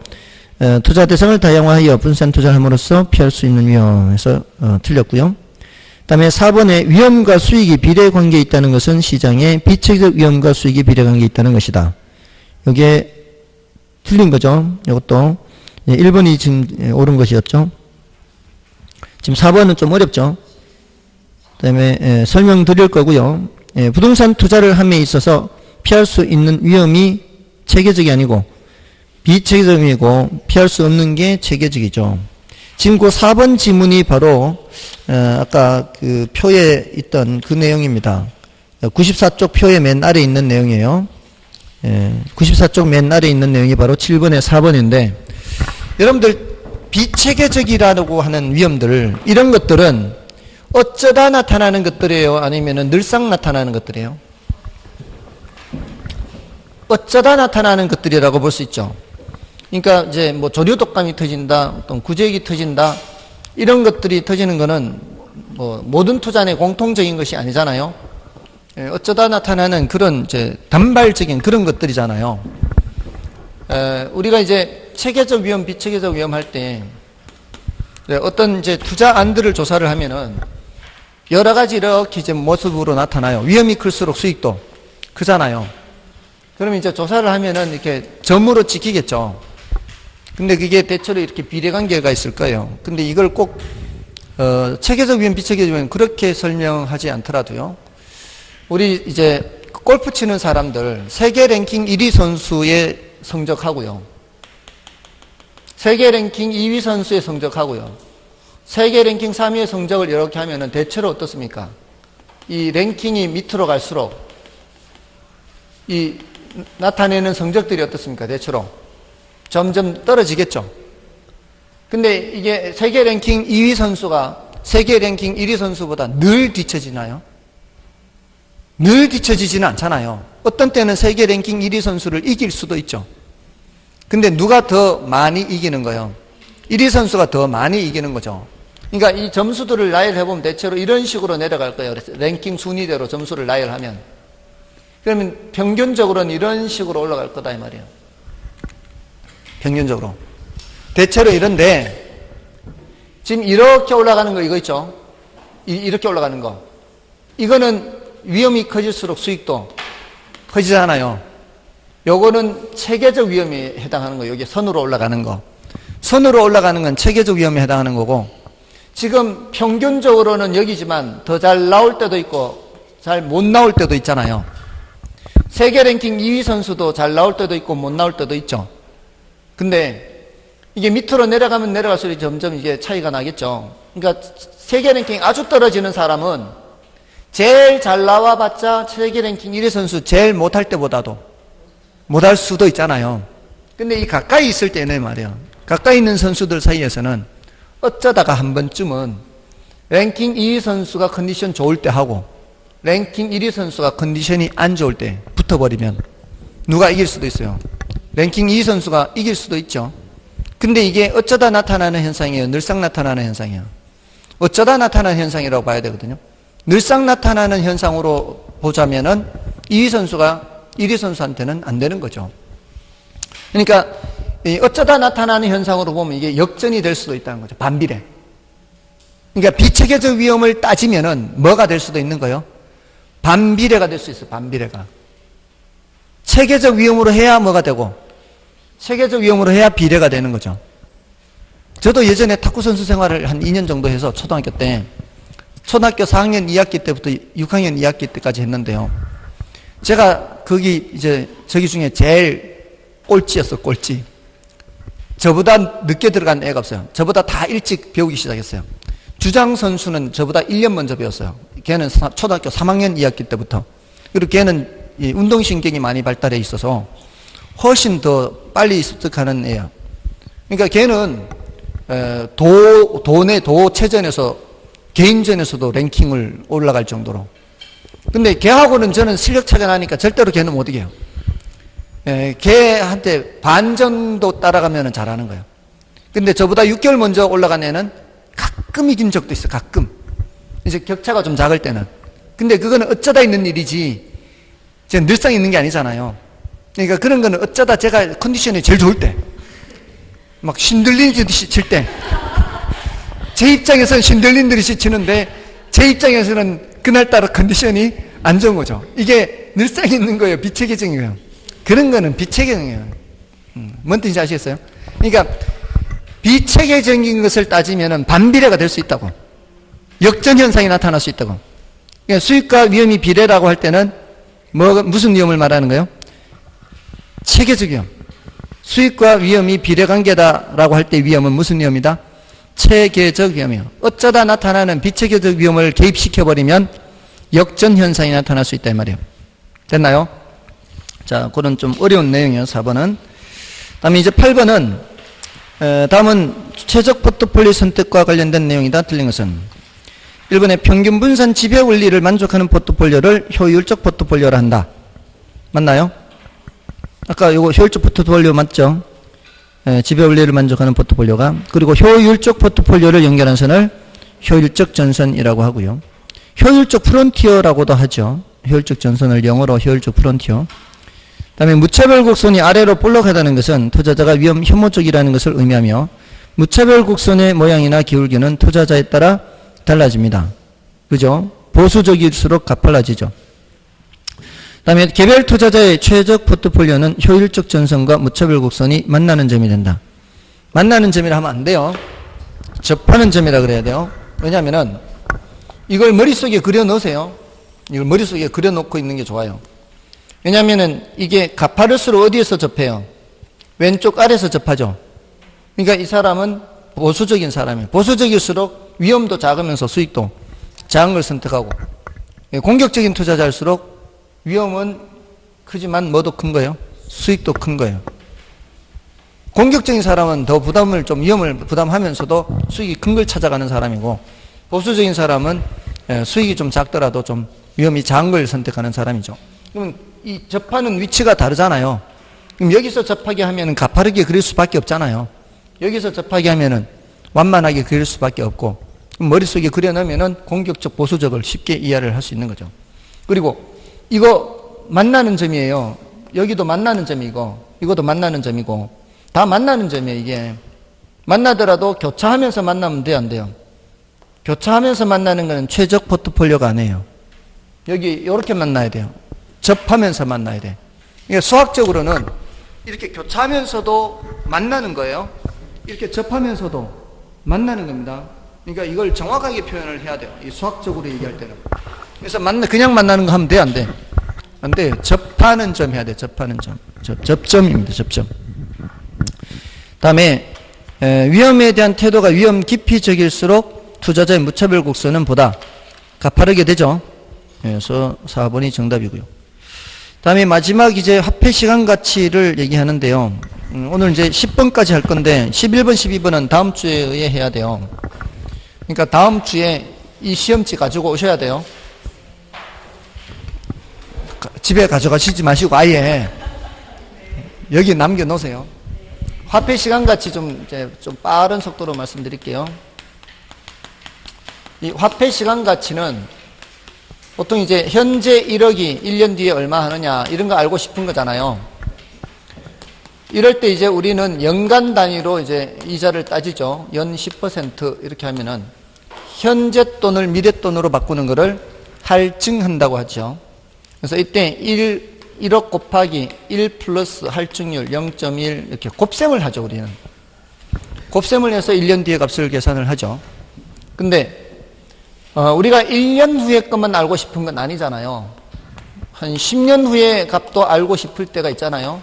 투자 대상을 다양화하여 분산 투자를 함으로써 피할 수 있는 위험에서 틀렸고요. 그 다음에 4번에 위험과 수익이 비례관계에 있다는 것은 시장에 비체계적 위험과 수익이 비례관계에 있다는 것이다. 이게 틀린 거죠. 이것도 1번이 지금 옳은 것이었죠. 지금 4번은 좀 어렵죠. 그 다음에 설명드릴 거고요. 부동산 투자를 함에 있어서 피할 수 있는 위험이 체계적이 아니고 비체계적이고 피할 수 없는 게 체계적이죠. 지금 그 4번 지문이 바로 아까 그 표에 있던 그 내용입니다. 94쪽 표의 맨 아래에 있는 내용이에요. 94쪽 맨 아래에 있는 내용이 바로 7번의 4번인데 여러분들 비체계적이라고 하는 위험들 이런 것들은 어쩌다 나타나는 것들이에요? 아니면 늘상 나타나는 것들이에요? 어쩌다 나타나는 것들이라고 볼 수 있죠. 그러니까 이제 뭐 조류 독감이 터진다, 어떤 구제액이 터진다, 이런 것들이 터지는 거는 뭐 모든 투자의 공통적인 것이 아니잖아요. 어쩌다 나타나는 그런 이제 단발적인 그런 것들이잖아요. 우리가 이제 체계적 위험, 비체계적 위험 할 때 어떤 이제 투자 안들을 조사를 하면은 여러 가지 이렇게 이제 모습으로 나타나요. 위험이 클수록 수익도 크잖아요. 그러면 이제 조사를 하면은 이렇게 점으로 찍히겠죠. 근데 그게 대체로 이렇게 비례관계가 있을 거예요. 근데 이걸 꼭, 체계적 위험, 비체계적 위험 그렇게 설명하지 않더라도요. 우리 이제 골프 치는 사람들, 세계 랭킹 1위 선수의 성적하고요. 세계 랭킹 2위 선수의 성적하고요. 세계 랭킹 3위의 성적을 이렇게 하면은 대체로 어떻습니까? 이 랭킹이 밑으로 갈수록 이 나타내는 성적들이 어떻습니까? 대체로 점점 떨어지겠죠. 근데 이게 세계 랭킹 2위 선수가 세계 랭킹 1위 선수보다 늘 뒤처지나요? 늘 뒤처지지는 않잖아요. 어떤 때는 세계 랭킹 1위 선수를 이길 수도 있죠. 근데 누가 더 많이 이기는 거예요? 1위 선수가 더 많이 이기는 거죠. 그러니까 이 점수들을 나열해보면 대체로 이런 식으로 내려갈 거예요. 랭킹 순위대로 점수를 나열하면. 그러면 평균적으로는 이런 식으로 올라갈 거다 이 말이에요. 평균적으로. 대체로 이런데 지금 이렇게 올라가는 거 이거 있죠? 이렇게 올라가는 거. 이거는 위험이 커질수록 수익도 커지잖아요. 요거는 체계적 위험에 해당하는 거. 여기 선으로 올라가는 거. 선으로 올라가는 건 체계적 위험에 해당하는 거고 지금 평균적으로는 여기지만 더 잘 나올 때도 있고 잘 못 나올 때도 있잖아요. 세계 랭킹 2위 선수도 잘 나올 때도 있고 못 나올 때도 있죠. 근데 이게 밑으로 내려가면 내려갈수록 점점 이게 차이가 나겠죠. 그러니까 세계 랭킹 아주 떨어지는 사람은 제일 잘 나와봤자 세계 랭킹 1위 선수 제일 못할 때보다도 못할 수도 있잖아요. 근데 이 가까이 있을 때는 말이에요. 가까이 있는 선수들 사이에서는 어쩌다가 한 번쯤은 랭킹 2위 선수가 컨디션 좋을 때 하고 랭킹 1위 선수가 컨디션이 안 좋을 때 붙어버리면 누가 이길 수도 있어요. 랭킹 2위 선수가 이길 수도 있죠. 근데 이게 어쩌다 나타나는 현상이에요? 늘상 나타나는 현상이에요. 어쩌다 나타나는 현상이라고 봐야 되거든요. 늘상 나타나는 현상으로 보자면은 2위 선수가 1위 선수한테는 안 되는 거죠. 그러니까 어쩌다 나타나는 현상으로 보면 이게 역전이 될 수도 있다는 거죠. 반비례. 그러니까 비체계적 위험을 따지면은 뭐가 될 수도 있는 거예요? 반비례가 될 수 있어요. 반비례가. 체계적 위험으로 해야 뭐가 되고 체계적 위험으로 해야 비례가 되는 거죠. 저도 예전에 탁구 선수 생활을 한 2년 정도 해서 초등학교 때 초등학교 4학년 2학기 때부터 6학년 2학기 때까지 했는데요. 제가 거기 이제 저기 중에 제일 꼴찌였어. 꼴찌. 저보다 늦게 들어간 애가 없어요. 저보다 다 일찍 배우기 시작했어요. 주장 선수는 저보다 1년 먼저 배웠어요. 걔는 초등학교 3학년 2학기 때부터. 그리고 걔는 운동신경이 많이 발달해 있어서 훨씬 더 빨리 습득하는 애야. 그러니까 걔는 도체전에서 개인전에서도 랭킹을 올라갈 정도로. 근데 걔하고는 저는 실력 차이가 나니까 절대로 걔는 못 이겨요. 걔한테 반 정도 따라가면 잘하는 거예요. 근데 저보다 6개월 먼저 올라간 애는 가끔 이긴 적도 있어. 가끔. 이제 격차가 좀 작을 때는. 근데 그거는 어쩌다 있는 일이지 제가 늘상 있는 게 아니잖아요. 그러니까 그런 거는 어쩌다 제가 컨디션이 제일 좋을 때 막 신들리듯이 칠 때 제 입장에서는 신들린듯이 치는데 제 입장에서는 그날따라 컨디션이 안 좋은 거죠. 이게 늘상 있는 거예요. 비체계적인 거예요. 그런 거는 비체계적이에요. 뭔 뜻인지 아시겠어요? 그러니까 비체계적인 것을 따지면 반비례가 될 수 있다고. 역전 현상이 나타날 수 있다고. 그러니까 수익과 위험이 비례라고 할 때는 무슨 위험을 말하는 거예요? 체계적 위험. 수익과 위험이 비례관계다라고 할 때 위험은 무슨 위험이다? 체계적 위험이에요. 어쩌다 나타나는 비체계적 위험을 개입시켜버리면 역전 현상이 나타날 수 있다 이 말이에요. 됐나요? 자, 그런 좀 어려운 내용이에요. 4번은. 다음에 이제 8번은 다음은 최적 포트폴리오 선택과 관련된 내용이다. 틀린 것은 1번에 평균 분산 지배 원리를 만족하는 포트폴리오를 효율적 포트폴리오라 한다. 맞나요? 아까 이거 효율적 포트폴리오 맞죠? 지배 원리를 만족하는 포트폴리오가. 그리고 효율적 포트폴리오를 연결한 선을 효율적 전선이라고 하고요. 효율적 프론티어라고도 하죠. 효율적 전선을 영어로 효율적 프론티어. 다음에 무차별 곡선이 아래로 볼록하다는 것은 투자자가 위험 혐오적이라는 것을 의미하며 무차별 곡선의 모양이나 기울기는 투자자에 따라 달라집니다. 그죠? 보수적일수록 가팔라지죠. 다음에 개별 투자자의 최적 포트폴리오는 효율적 전선과 무차별 곡선이 만나는 점이 된다. 만나는 점이라 하면 안 돼요. 접하는 점이라 그래야 돼요. 왜냐하면 이걸 머릿속에 그려 넣으세요. 이걸 머릿속에 그려 놓고 있는 게 좋아요. 왜냐하면 이게 가파를수록 어디에서 접해요? 왼쪽 아래에서 접하죠. 그러니까 이 사람은 보수적인 사람이에요. 보수적일수록 위험도 작으면서 수익도 작은 걸 선택하고, 공격적인 투자자일수록 위험은 크지만 뭐도 큰 거예요? 수익도 큰 거예요. 공격적인 사람은 더 부담을 좀 위험을 부담하면서도 수익이 큰 걸 찾아가는 사람이고, 보수적인 사람은 수익이 좀 작더라도 좀 위험이 작은 걸 선택하는 사람이죠. 그러면 이 접하는 위치가 다르잖아요. 그럼 여기서 접하게 하면은 가파르게 그릴 수밖에 없잖아요. 여기서 접하게 하면은 완만하게 그릴 수밖에 없고, 머릿속에 그려놓으면은 공격적 보수적을 쉽게 이해를 할 수 있는 거죠. 그리고 이거 만나는 점이에요. 여기도 만나는 점이고 이것도 만나는 점이고 다 만나는 점이에요. 이게 만나더라도 교차하면서 만나면 돼요, 안 돼요? 교차하면서 만나는 거는 최적 포트폴리오가 아니에요. 여기 이렇게 만나야 돼요. 접하면서 만나야 돼. 그러니까 수학적으로는 이렇게 교차하면서도 만나는 거예요. 이렇게 접하면서도 만나는 겁니다. 그러니까 이걸 정확하게 표현을 해야 돼요. 이 수학적으로 얘기할 때는. 그래서 그냥 만나는 거 하면 돼, 안 돼? 안 돼. 접하는 점 해야 돼. 접하는 점. 접점입니다. 접점. 다음에 위험에 대한 태도가 위험 깊이적일수록 투자자의 무차별 곡선은 보다 가파르게 되죠. 그래서 4번이 정답이고요. 다음에 마지막 이제 화폐 시간 가치를 얘기하는데요. 오늘 이제 10번까지 할 건데 11번, 12번은 다음 주에 의해 해야 돼요. 그러니까 다음 주에 이 시험지 가지고 오셔야 돼요. 집에 가져가시지 마시고 아예 여기 남겨 놓으세요. 화폐 시간 가치 좀 빠른 속도로 말씀드릴게요. 이 화폐 시간 가치는 보통 이제 현재 1억이 1년 뒤에 얼마 하느냐 이런 거 알고 싶은 거잖아요. 이럴 때 이제 우리는 연간 단위로 이제 이자를 따지죠. 연 10% 이렇게 하면은 현재 돈을 미래 돈으로 바꾸는 거를 할증한다고 하죠. 그래서 이때 1억 곱하기 1 플러스 할증률 0.1 이렇게 곱셈을 하죠, 우리는. 곱셈을 해서 1년 뒤에 값을 계산을 하죠. 근데 우리가 1년 후의 것만 알고 싶은 건 아니잖아요. 한 10년 후의 값도 알고 싶을 때가 있잖아요.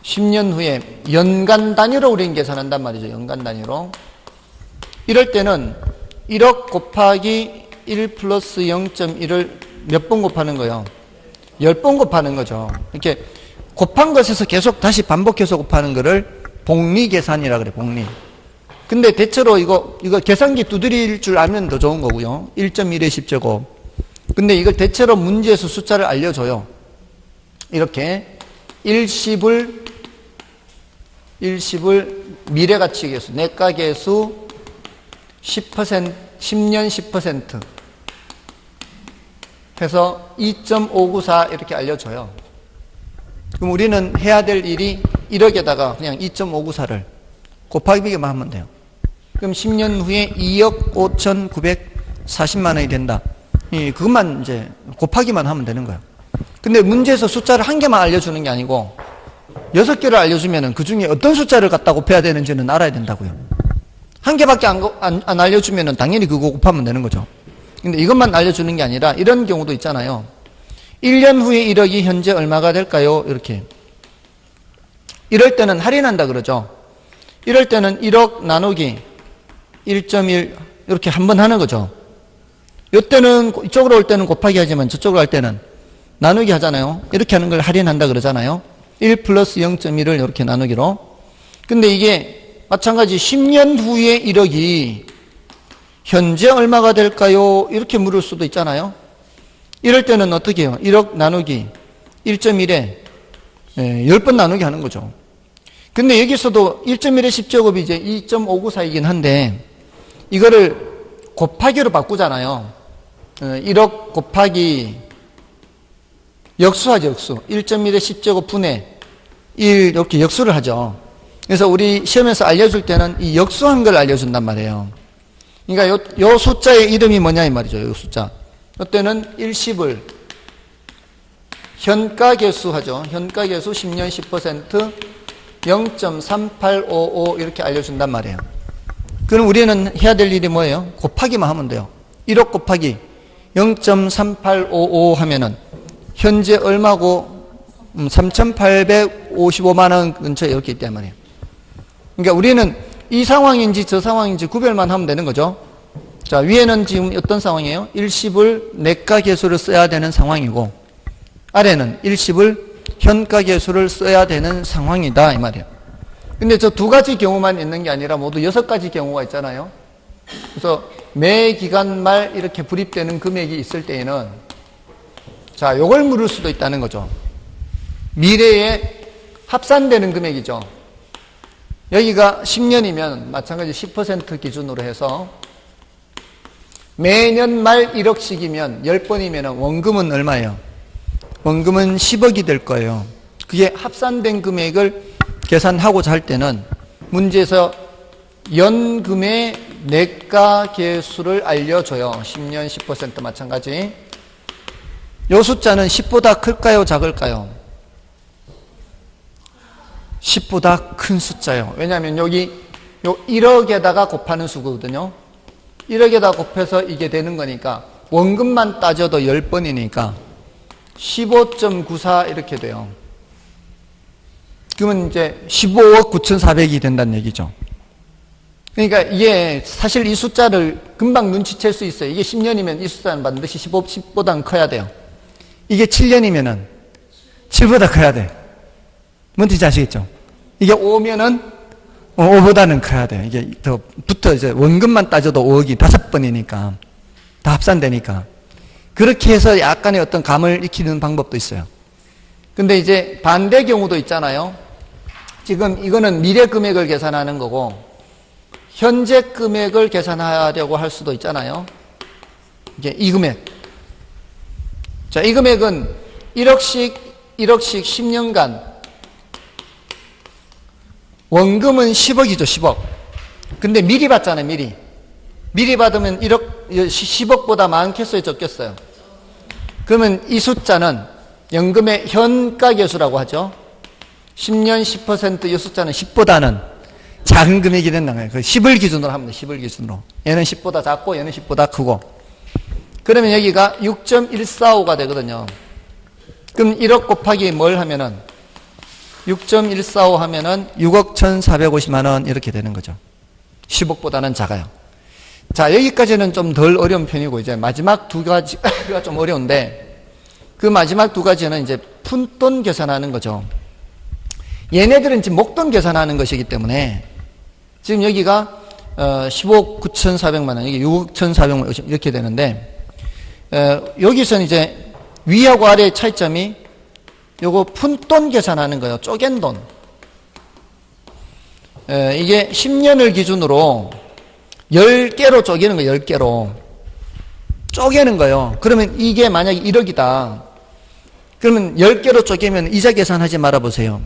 10년 후에 연간 단위로 우리는 계산한단 말이죠. 연간 단위로. 이럴 때는 1억 곱하기 1 플러스 0.1을 몇 번 곱하는 거예요? 10번 곱하는 거죠. 이렇게 곱한 것에서 계속 다시 반복해서 곱하는 거를 복리 계산이라 그래, 복리. 근데 대체로 이거 계산기 두드릴 줄 알면 더 좋은 거고요. 1.1의 10제곱. 근데 이걸 대체로 문제에서 숫자를 알려줘요. 이렇게 10을 미래가치 계수, 내가 계수 10%, 10년 10% 해서 2.594 이렇게 알려줘요. 그럼 우리는 해야 될 일이 1억에다가 그냥 2.594를 곱하기만 하면 돼요. 그럼 10년 후에 2억 5,940만 원이 된다. 그것만 이제 곱하기만 하면 되는 거예요. 근데 문제에서 숫자를 한 개만 알려주는 게 아니고 6개를 알려주면은 그 중에 어떤 숫자를 갖다 곱해야 되는지는 알아야 된다고요. 한 개밖에 안 알려주면은 당연히 그거 곱하면 되는 거죠. 근데 이것만 알려주는 게 아니라 이런 경우도 있잖아요. 1년 후에 1억이 현재 얼마가 될까요? 이렇게. 이럴 때는 할인한다 그러죠. 이럴 때는 1억 나누기 1.1 이렇게 한 번 하는 거죠. 이때는 이쪽으로 올 때는 곱하기 하지만 저쪽으로 할 때는 나누기 하잖아요. 이렇게 하는 걸 할인한다 그러잖아요. 1 플러스 0.1을 이렇게 나누기로. 근데 이게 마찬가지 10년 후에 1억이 현재 얼마가 될까요? 이렇게 물을 수도 있잖아요. 이럴 때는 어떻게 해요? 1억 나누기 1.1에 10번 나누기 하는 거죠. 근데 여기서도 1.1의 10제곱이 이제 2.594이긴 한데 이거를 곱하기로 바꾸잖아요. 1억 곱하기 역수하죠, 역수. 1.1의 10제곱 분의 1 이렇게 역수를 하죠. 그래서 우리 시험에서 알려줄 때는 이 역수한 걸 알려준단 말이에요. 그러니까 요 숫자의 이름이 뭐냐 이 말이죠. 요 숫자. 이때는 10을 현가계수 하죠. 현가계수 10년 10% 0.3855 이렇게 알려준단 말이에요. 그럼 우리는 해야 될 일이 뭐예요? 곱하기만 하면 돼요. 1억 곱하기 0.3855 하면은 현재 얼마고 3,855만 원 근처에 이렇게 있단 말이에요. 그러니까 우리는 이 상황인지 저 상황인지 구별만 하면 되는 거죠. 자, 위에는 지금 어떤 상황이에요? 10을 내가 계수를 써야 되는 상황이고 아래는 10을 현가 계수를 써야 되는 상황이다 이 말이에요. 근데 저 두 가지 경우만 있는 게 아니라 모두 6가지 경우가 있잖아요. 그래서 매 기간 말 이렇게 불입되는 금액이 있을 때에는 자, 요걸 물을 수도 있다는 거죠. 미래에 합산되는 금액이죠. 여기가 10년이면 마찬가지 10% 기준으로 해서 매년 말 1억씩이면 10번이면 원금은 얼마예요? 원금은 10억이 될 거예요. 그게 합산된 금액을 계산하고자 할 때는 문제에서 연금의 내가 계수를 알려줘요. 10년 10% 마찬가지. 요 숫자는 10보다 클까요? 작을까요? 10보다 큰 숫자예요. 왜냐하면 여기 요 1억에다가 곱하는 수거든요. 1억에다 곱해서 이게 되는 거니까 원금만 따져도 10번이니까 15.94 이렇게 돼요. 그러면 이제 15억 9,400이 된다는 얘기죠. 그러니까 이게 사실 이 숫자를 금방 눈치챌 수 있어요. 이게 10년이면 이 숫자는 반드시 10보다는 커야 돼요. 이게 7년이면은 7보다 커야 돼. 뭔지 아시겠죠? 이게 5면은 5보다는 커야 돼요. 이게 더 붙어 이제 원금만 따져도 5억이 5번이니까 다 합산되니까. 그렇게 해서 약간의 어떤 감을 익히는 방법도 있어요. 근데 이제 반대 경우도 있잖아요. 지금 이거는 미래 금액을 계산하는 거고 현재 금액을 계산하려고 할 수도 있잖아요. 이게 이 금액. 자, 이 금액은 1억씩 10년간, 원금은 10억이죠, 10억. 근데 미리 받잖아요, 미리. 미리 받으면 10억보다 많겠어요, 적겠어요? 그러면 이 숫자는 연금의 현가계수라고 하죠. 10년 10% 이 숫자는 10보다는 작은 금액이 된다는 거예요. 10을 기준으로 하면 돼요, 10을 기준으로. 얘는 10보다 작고 얘는 10보다 크고. 그러면 여기가 6.145가 되거든요. 그럼 1억 곱하기 뭘 하면은 6.145 하면은 6억 1,450만 원 이렇게 되는 거죠. 10억보다는 작아요. 자, 여기까지는 좀 덜 어려운 편이고, 이제 마지막 두 가지가 좀 어려운데, 그 마지막 두 가지는 이제 푼돈 계산하는 거죠. 얘네들은 지금 목돈 계산하는 것이기 때문에, 지금 여기가 15억 9,400만 원, 이게 6억 1,400만 원 이렇게 되는데, 여기서는 이제 위하고 아래의 차이점이 요거 푼돈 계산하는 거예요. 쪼갠 돈. 이게 10년을 기준으로 10개로 쪼개는 거예요. 10개로. 쪼개는 거예요. 그러면 이게 만약에 1억이다. 그러면 10개로 쪼개면 이자 계산하지 말아보세요.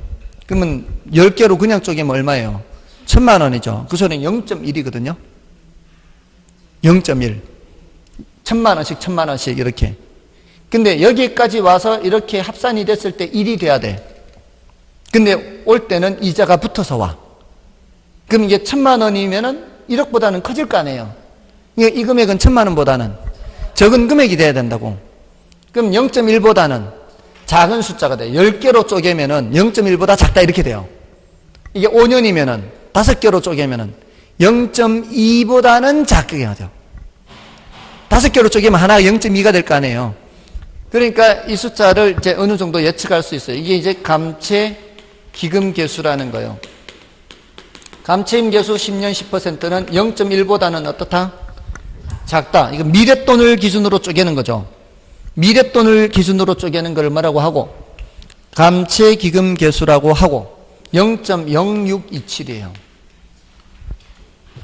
그러면 10개로 그냥 쪼개면 얼마예요? 1,000만 원이죠. 그 소리는 0.1이거든요. 0.1. 1,000만 원씩 1,000만 원씩 이렇게. 근데 여기까지 와서 이렇게 합산이 됐을 때 1이 돼야 돼. 근데 올 때는 이자가 붙어서 와. 그럼 이게 1,000만 원이면은 1억보다는 커질 거 아니에요. 이 금액은 1,000만 원보다는 적은 금액이 돼야 된다고. 그럼 0.1보다는 작은 숫자가 돼요. 10개로 쪼개면은 0.1보다 작다 이렇게 돼요. 이게 5년이면은 5개로 쪼개면은 0.2보다는 작게 하죠. 5개로 쪼개면 하나가 0.2가 될 거 아니에요. 그러니까 이 숫자를 이제 어느 정도 예측할 수 있어요. 이게 이제 감채 기금 계수라는 거예요. 감채임 계수 10년 10%는 0.1보다는 어떻다? 작다. 이거 미랫돈을 기준으로 쪼개는 거죠. 미랫돈을 기준으로 쪼개는 걸 뭐라고 하고, 감채 기금 계수라고 하고, 0.0627이에요.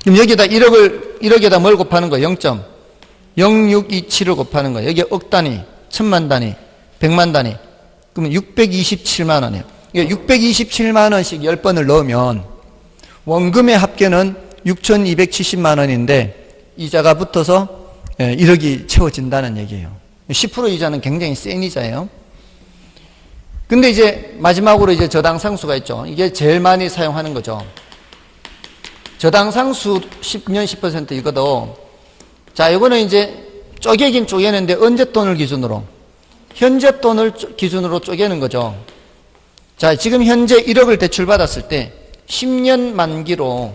그럼 여기다 1억에다 뭘 곱하는 거예요? 0.0627을 곱하는 거예요. 여기 억 단위, 1,000만 단위, 100만 단위. 그러면 627만 원이에요. 627만 원씩 10번을 넣으면 원금의 합계는 6,270만 원인데 이자가 붙어서 1억이 채워진다는 얘기예요. 10% 이자는 굉장히 센 이자예요. 근데 이제 마지막으로 이제 저당상수가 있죠. 이게 제일 많이 사용하는 거죠. 저당상수 10년 10% 이거도, 자, 이거는 이제 쪼개긴 쪼개는데 언제 돈을 기준으로? 현재 돈을 기준으로 쪼개는 거죠. 자, 지금 현재 1억을 대출받았을 때 10년 만기로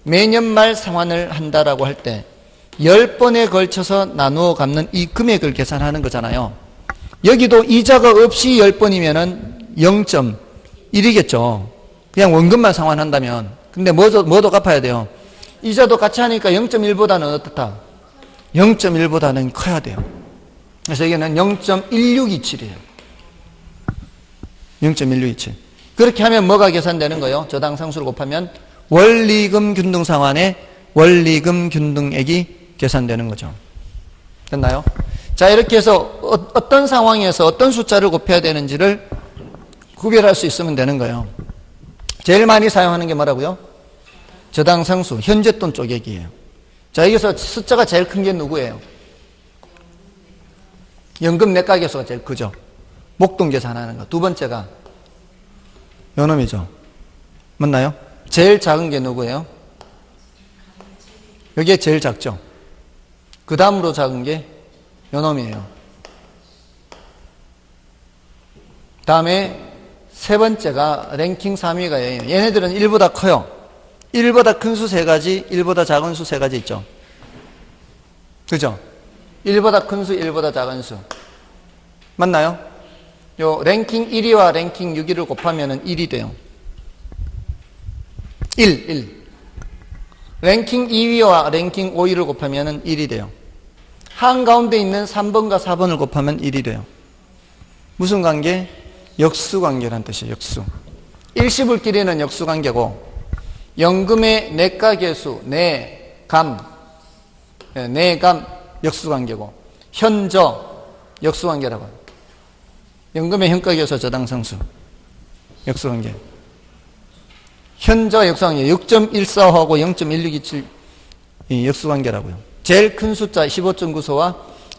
매년 말 상환을 한다라고 할 때 10번에 걸쳐서 나누어 갚는 이 금액을 계산하는 거잖아요. 여기도 이자가 없이 10번이면은 0.1이겠죠. 그냥 원금만 상환한다면. 근데 뭐도 갚아야 돼요? 이자도 같이 하니까 0.1보다는 어떻다? 0.1보다는 커야 돼요. 그래서 여기는 0.1627이에요. 0.1627. 그렇게 하면 뭐가 계산되는 거예요? 저당상수를 곱하면 원리금 균등상환의 원리금 균등액이 계산되는 거죠. 됐나요? 자, 이렇게 해서 어떤 상황에서 어떤 숫자를 곱해야 되는지를 구별할 수 있으면 되는 거예요. 제일 많이 사용하는 게 뭐라고요? 저당상수, 현재돈 쪼개기예요. 자, 여기서 숫자가 제일 큰 게 누구예요? 연금 내각계수가 제일 크죠. 목돈 계산하는 거. 두 번째가 요놈이죠. 맞나요? 제일 작은 게 누구예요? 여기에 제일 작죠. 그 다음으로 작은 게 요놈이에요. 다음에 세 번째가 랭킹 3위가 얘예요. 얘네들은 1보다 커요. 1보다 큰 수 3가지, 1보다 작은 수 3가지 있죠. 그죠? 1보다 큰 수, 1보다 작은 수. 맞나요? 요 랭킹 1위와 랭킹 6위를 곱하면 1이 돼요. 1. 랭킹 2위와 랭킹 5위를 곱하면 1이 돼요. 한가운데 있는 3번과 4번을 곱하면 1이 돼요. 무슨 관계? 역수관계란 뜻이에요. 역수. 일시불끼리는 역수관계고, 연금의 내가계수, 내감 역수관계고, 현저 역수관계라고 합니다. 연금의 현가계수 저당상수 역수관계. 현저와 역수관계 6.14하고 0.1627 역수관계라고요. 제일 큰 숫자 15.94와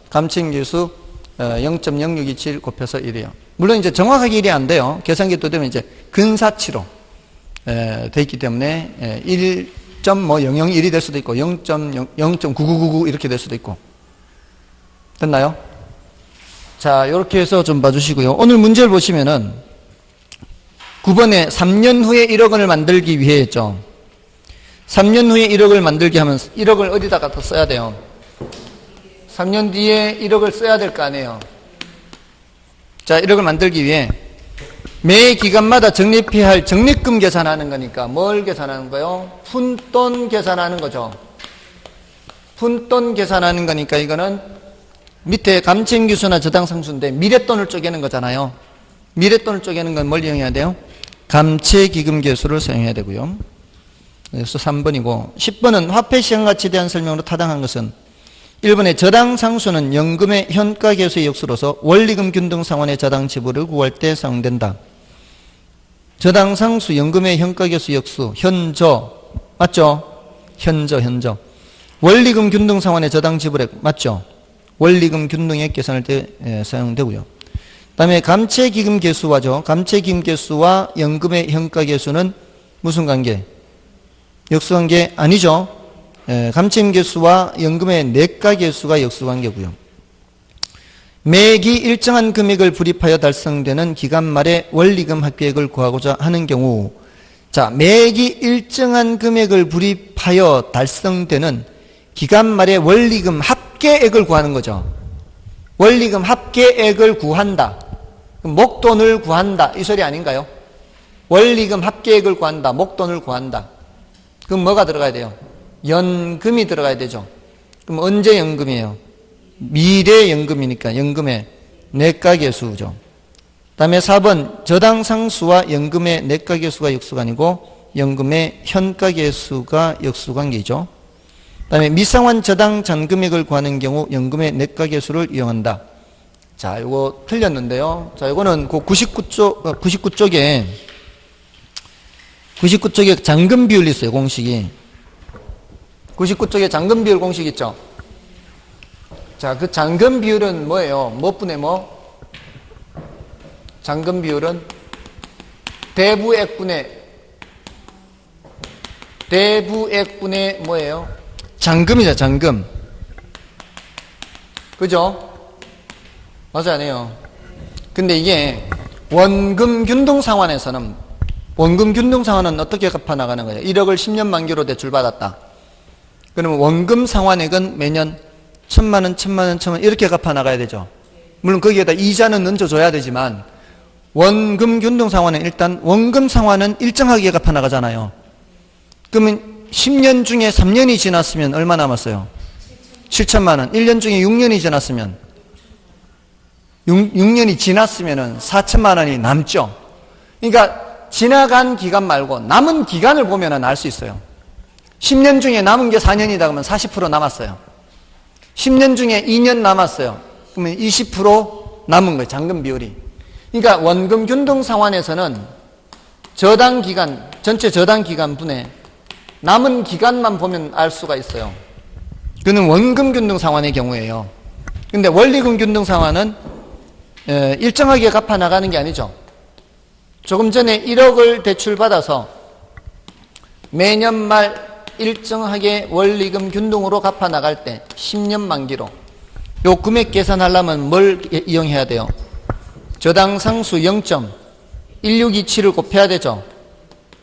감층계수 0.0627 곱해서 1이에요. 물론 이제 정확하게 1이 안 돼요. 계산기 또 되면 이제 근사치로 돼 있기 때문에 1.001이 될 수도 있고 0.9999 이렇게 될 수도 있고. 됐나요? 자, 이렇게 해서 좀 봐주시고요. 오늘 문제를 보시면은 9번에 3년 후에 1억 원을 만들기 위해 했죠. 3년 후에 1억을 만들게 하면 1억을 어디다가 더 써야 돼요? 3년 뒤에 1억을 써야 될 거 아니에요. 자, 1억을 만들기 위해 매 기간마다 적립해야 할 적립금 계산하는 거니까 뭘 계산하는 거예요? 푼돈 계산하는 거죠. 푼돈 계산하는 거니까 이거는 밑에 감층기수나 저당상수인데 미랫돈을 쪼개는 거잖아요. 미랫돈을 쪼개는 건 뭘 이용해야 돼요? 감채기금계수를 사용해야 되고요. 그래서 3번이고 10번은 화폐시장가치에 대한 설명으로 타당한 것은 1번의 저당상수는 연금의 현가계수의 역수로서 원리금 균등상환의 저당 지불을 구할 때 사용된다. 저당상수 연금의 현가계수 역수 현저 맞죠? 현저 원리금 균등상환의 저당 지불액 맞죠? 원리금 균등액 계산할 때 사용되고요. 그 다음에 감채기금계수와죠. 감채기금계수와 연금의 현가계수는 무슨 관계? 역수관계 아니죠. 감채기금계수와 연금의 내가계수가 역수관계고요. 매기 일정한 금액을 불입하여 달성되는 기간 말에 원리금 합계액을 구하고자 하는 경우, 자, 매기 일정한 금액을 불입하여 달성되는 기간 말에 원리금 합계액을 구하는 거죠. 원리금 합계액을 구한다. 목돈을 구한다. 이 소리 아닌가요? 원리금 합계액을 구한다. 목돈을 구한다. 그럼 뭐가 들어가야 돼요? 연금이 들어가야 되죠. 그럼 언제 연금이에요? 미래 연금이니까 연금의 내가계수죠. 그 다음에 4번 저당상수와 연금의 내가계수가 역수관이고 연금의 현가계수가 역수관계이죠. 그 다음에 미상환 저당 잔금액을 구하는 경우 연금의 내가계수를 이용한다. 자, 이거 틀렸는데요. 자, 이거는 그 99쪽에 잔금 비율이 있어요, 공식이. 99쪽에 잔금 비율 공식 있죠? 자, 그 잔금 비율은 뭐예요? 뭐분의 뭐? 잔금 비율은 대부액분의 뭐예요? 잔금이죠, 잔금. 그죠? 맞아요, 아니에요? 근데 이게 원금 균등 상환에서는 어떻게 갚아 나가는 거예요? 1억을 10년 만기로 대출받았다. 그러면 원금 상환액은 매년 1,000만 원 이렇게 갚아 나가야 되죠. 물론 거기에다 이자는 얹어줘야 되지만 원금 균등 상환은 일단 원금 상환은 일정하게 갚아 나가잖아요. 그러면 10년 중에 3년이 지났으면 얼마 남았어요? 7천만 원. 1년 중에 6년이 지났으면 6년이 지났으면은 4천만 원이 남죠. 그러니까 지나간 기간 말고 남은 기간을 보면은 알 수 있어요. 10년 중에 남은 게 4년이다 그러면 40% 남았어요. 10년 중에 2년 남았어요. 그러면 20% 남은 거예요. 잔금 비율이. 그러니까 원금 균등 상환에서는 저당 기간, 전체 저당 기간 분에 남은 기간만 보면 알 수가 있어요. 그는 원금 균등 상환의 경우예요. 근데 원리금 균등 상환은 일정하게 갚아 나가는 게 아니죠. 조금 전에 1억을 대출받아서 매년 말 일정하게 원리금 균등으로 갚아 나갈 때 10년 만기로 요 금액 계산하려면 뭘 이용해야 돼요? 저당상수 0.1627을 곱해야 되죠.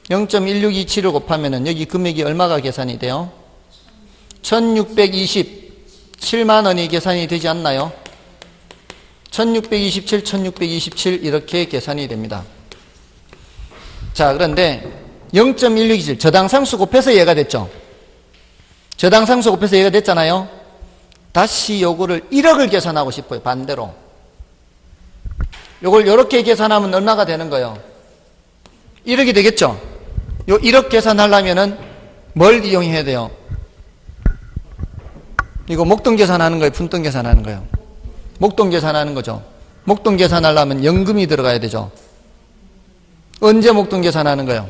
0.1627을 곱하면은 여기 금액이 얼마가 계산이 돼요? 1627만 원이 계산이 되지 않나요? 1627 이렇게 계산이 됩니다. 자, 그런데 0.167 저당상수 곱해서 얘가 됐죠. 저당상수 곱해서 얘가 됐잖아요. 다시 요거를 1억을 계산하고 싶어요. 반대로. 요걸 이렇게 계산하면 얼마가 되는 거예요? 1억이 되겠죠. 요 1억 계산하려면은 뭘 이용해야 돼요? 이거 목돈 계산하는 거예요? 푼돈 계산하는 거예요? 목돈 계산하는 거죠. 목돈 계산하려면 연금이 들어가야 되죠. 언제 목돈 계산하는 거예요?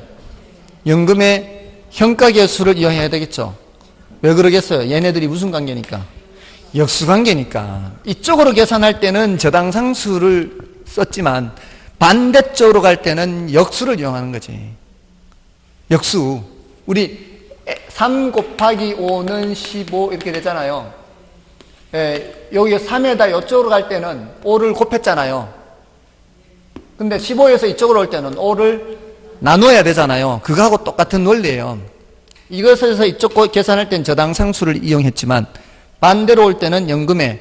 연금의 현가계수를 이용해야 되겠죠. 왜 그러겠어요? 얘네들이 무슨 관계니까? 역수관계니까. 이쪽으로 계산할 때는 저당상수를 썼지만 반대쪽으로 갈 때는 역수를 이용하는 거지. 역수. 우리 3 곱하기 5는 15 이렇게 되잖아요. 여기 3에다 이쪽으로 갈 때는 5를 곱했잖아요. 근데 15에서 이쪽으로 올 때는 5를 나눠야 되잖아요. 그거하고 똑같은 원리예요. 이것에서 이쪽 계산할 때는 저당상수를 이용했지만 반대로 올 때는 연금의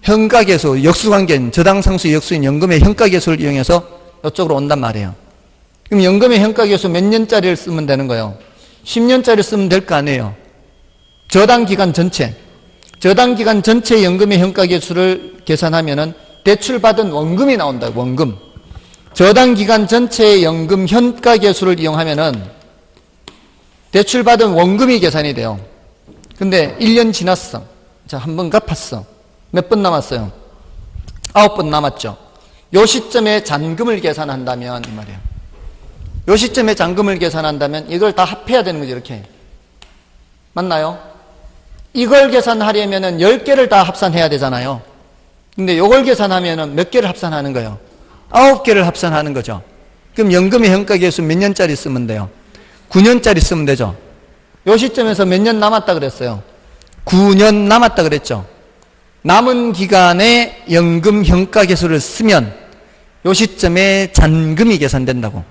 현가계수, 역수관계인 저당상수 역수인 연금의 현가계수를 이용해서 이쪽으로 온단 말이에요. 그럼 연금의 현가계수 몇 년짜리를 쓰면 되는 거예요? 10년짜리 쓰면 될 거 아니에요. 저당기간 전체. 저당기간 전체 연금의 현가계수를 계산하면은 대출받은 원금이 나온다. 원금. 저당기간 전체의 연금 현가계수를 이용하면은 대출받은 원금이 계산이 돼요. 근데 1년 지났어. 자, 한 번 갚았어. 몇 번 남았어요? 9번 남았죠. 요 시점에 잔금을 계산한다면 이 말이에요. 요 시점에 잔금을 계산한다면 이걸 다 합해야 되는 거죠. 이렇게. 맞나요? 이걸 계산하려면은 10개를 다 합산해야 되잖아요. 근데 요걸 계산하면은 몇 개를 합산하는 거예요? 9개를 합산하는 거죠. 그럼 연금의 현가계수 몇 년짜리 쓰면 돼요? 9년짜리 쓰면 되죠. 요 시점에서 몇 년 남았다 그랬어요? 9년 남았다 그랬죠. 남은 기간에 연금 현가계수를 쓰면 요 시점에 잔금이 계산된다고.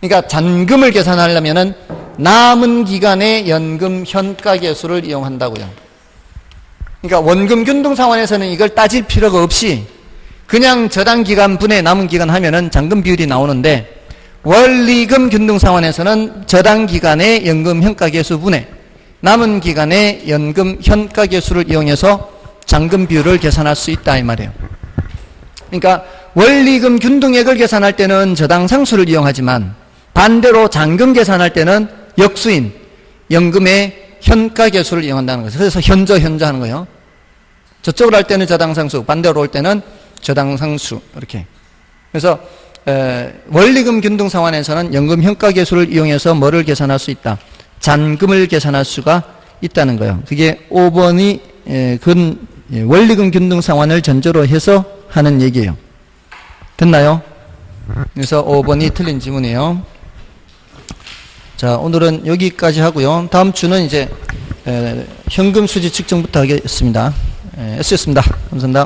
그러니까 잔금을 계산하려면은 남은 기간의 연금 현가계수를 이용한다고요. 그러니까 원금 균등 상환에서는 이걸 따질 필요가 없이 그냥 저당기간 분의 남은 기간 하면은 잔금 비율이 나오는데 원리금 균등 상환에서는 저당기간의 연금 현가계수 분의 남은 기간의 연금 현가계수를 이용해서 잔금 비율을 계산할 수 있다 이 말이에요. 그러니까 원리금 균등액을 계산할 때는 저당상수를 이용하지만 반대로 잔금 계산할 때는 역수인 연금의 현가계수를 이용한다는 거죠. 그래서 현저하는 거예요. 저쪽으로 할 때는 저당상수, 반대로 올 때는 저당상수 이렇게. 그래서 원리금 균등 상환에서는 연금 현가계수를 이용해서 뭐를 계산할 수 있다? 잔금을 계산할 수가 있다는 거예요. 그게 5번이 원리금 균등 상환을 전제로 해서 하는 얘기예요. 됐나요? 그래서 5번이 틀린 지문이에요. 자, 오늘은 여기까지 하고요. 다음 주는 이제 현금 수지 측정부터 하겠습니다. S였습니다. 감사합니다.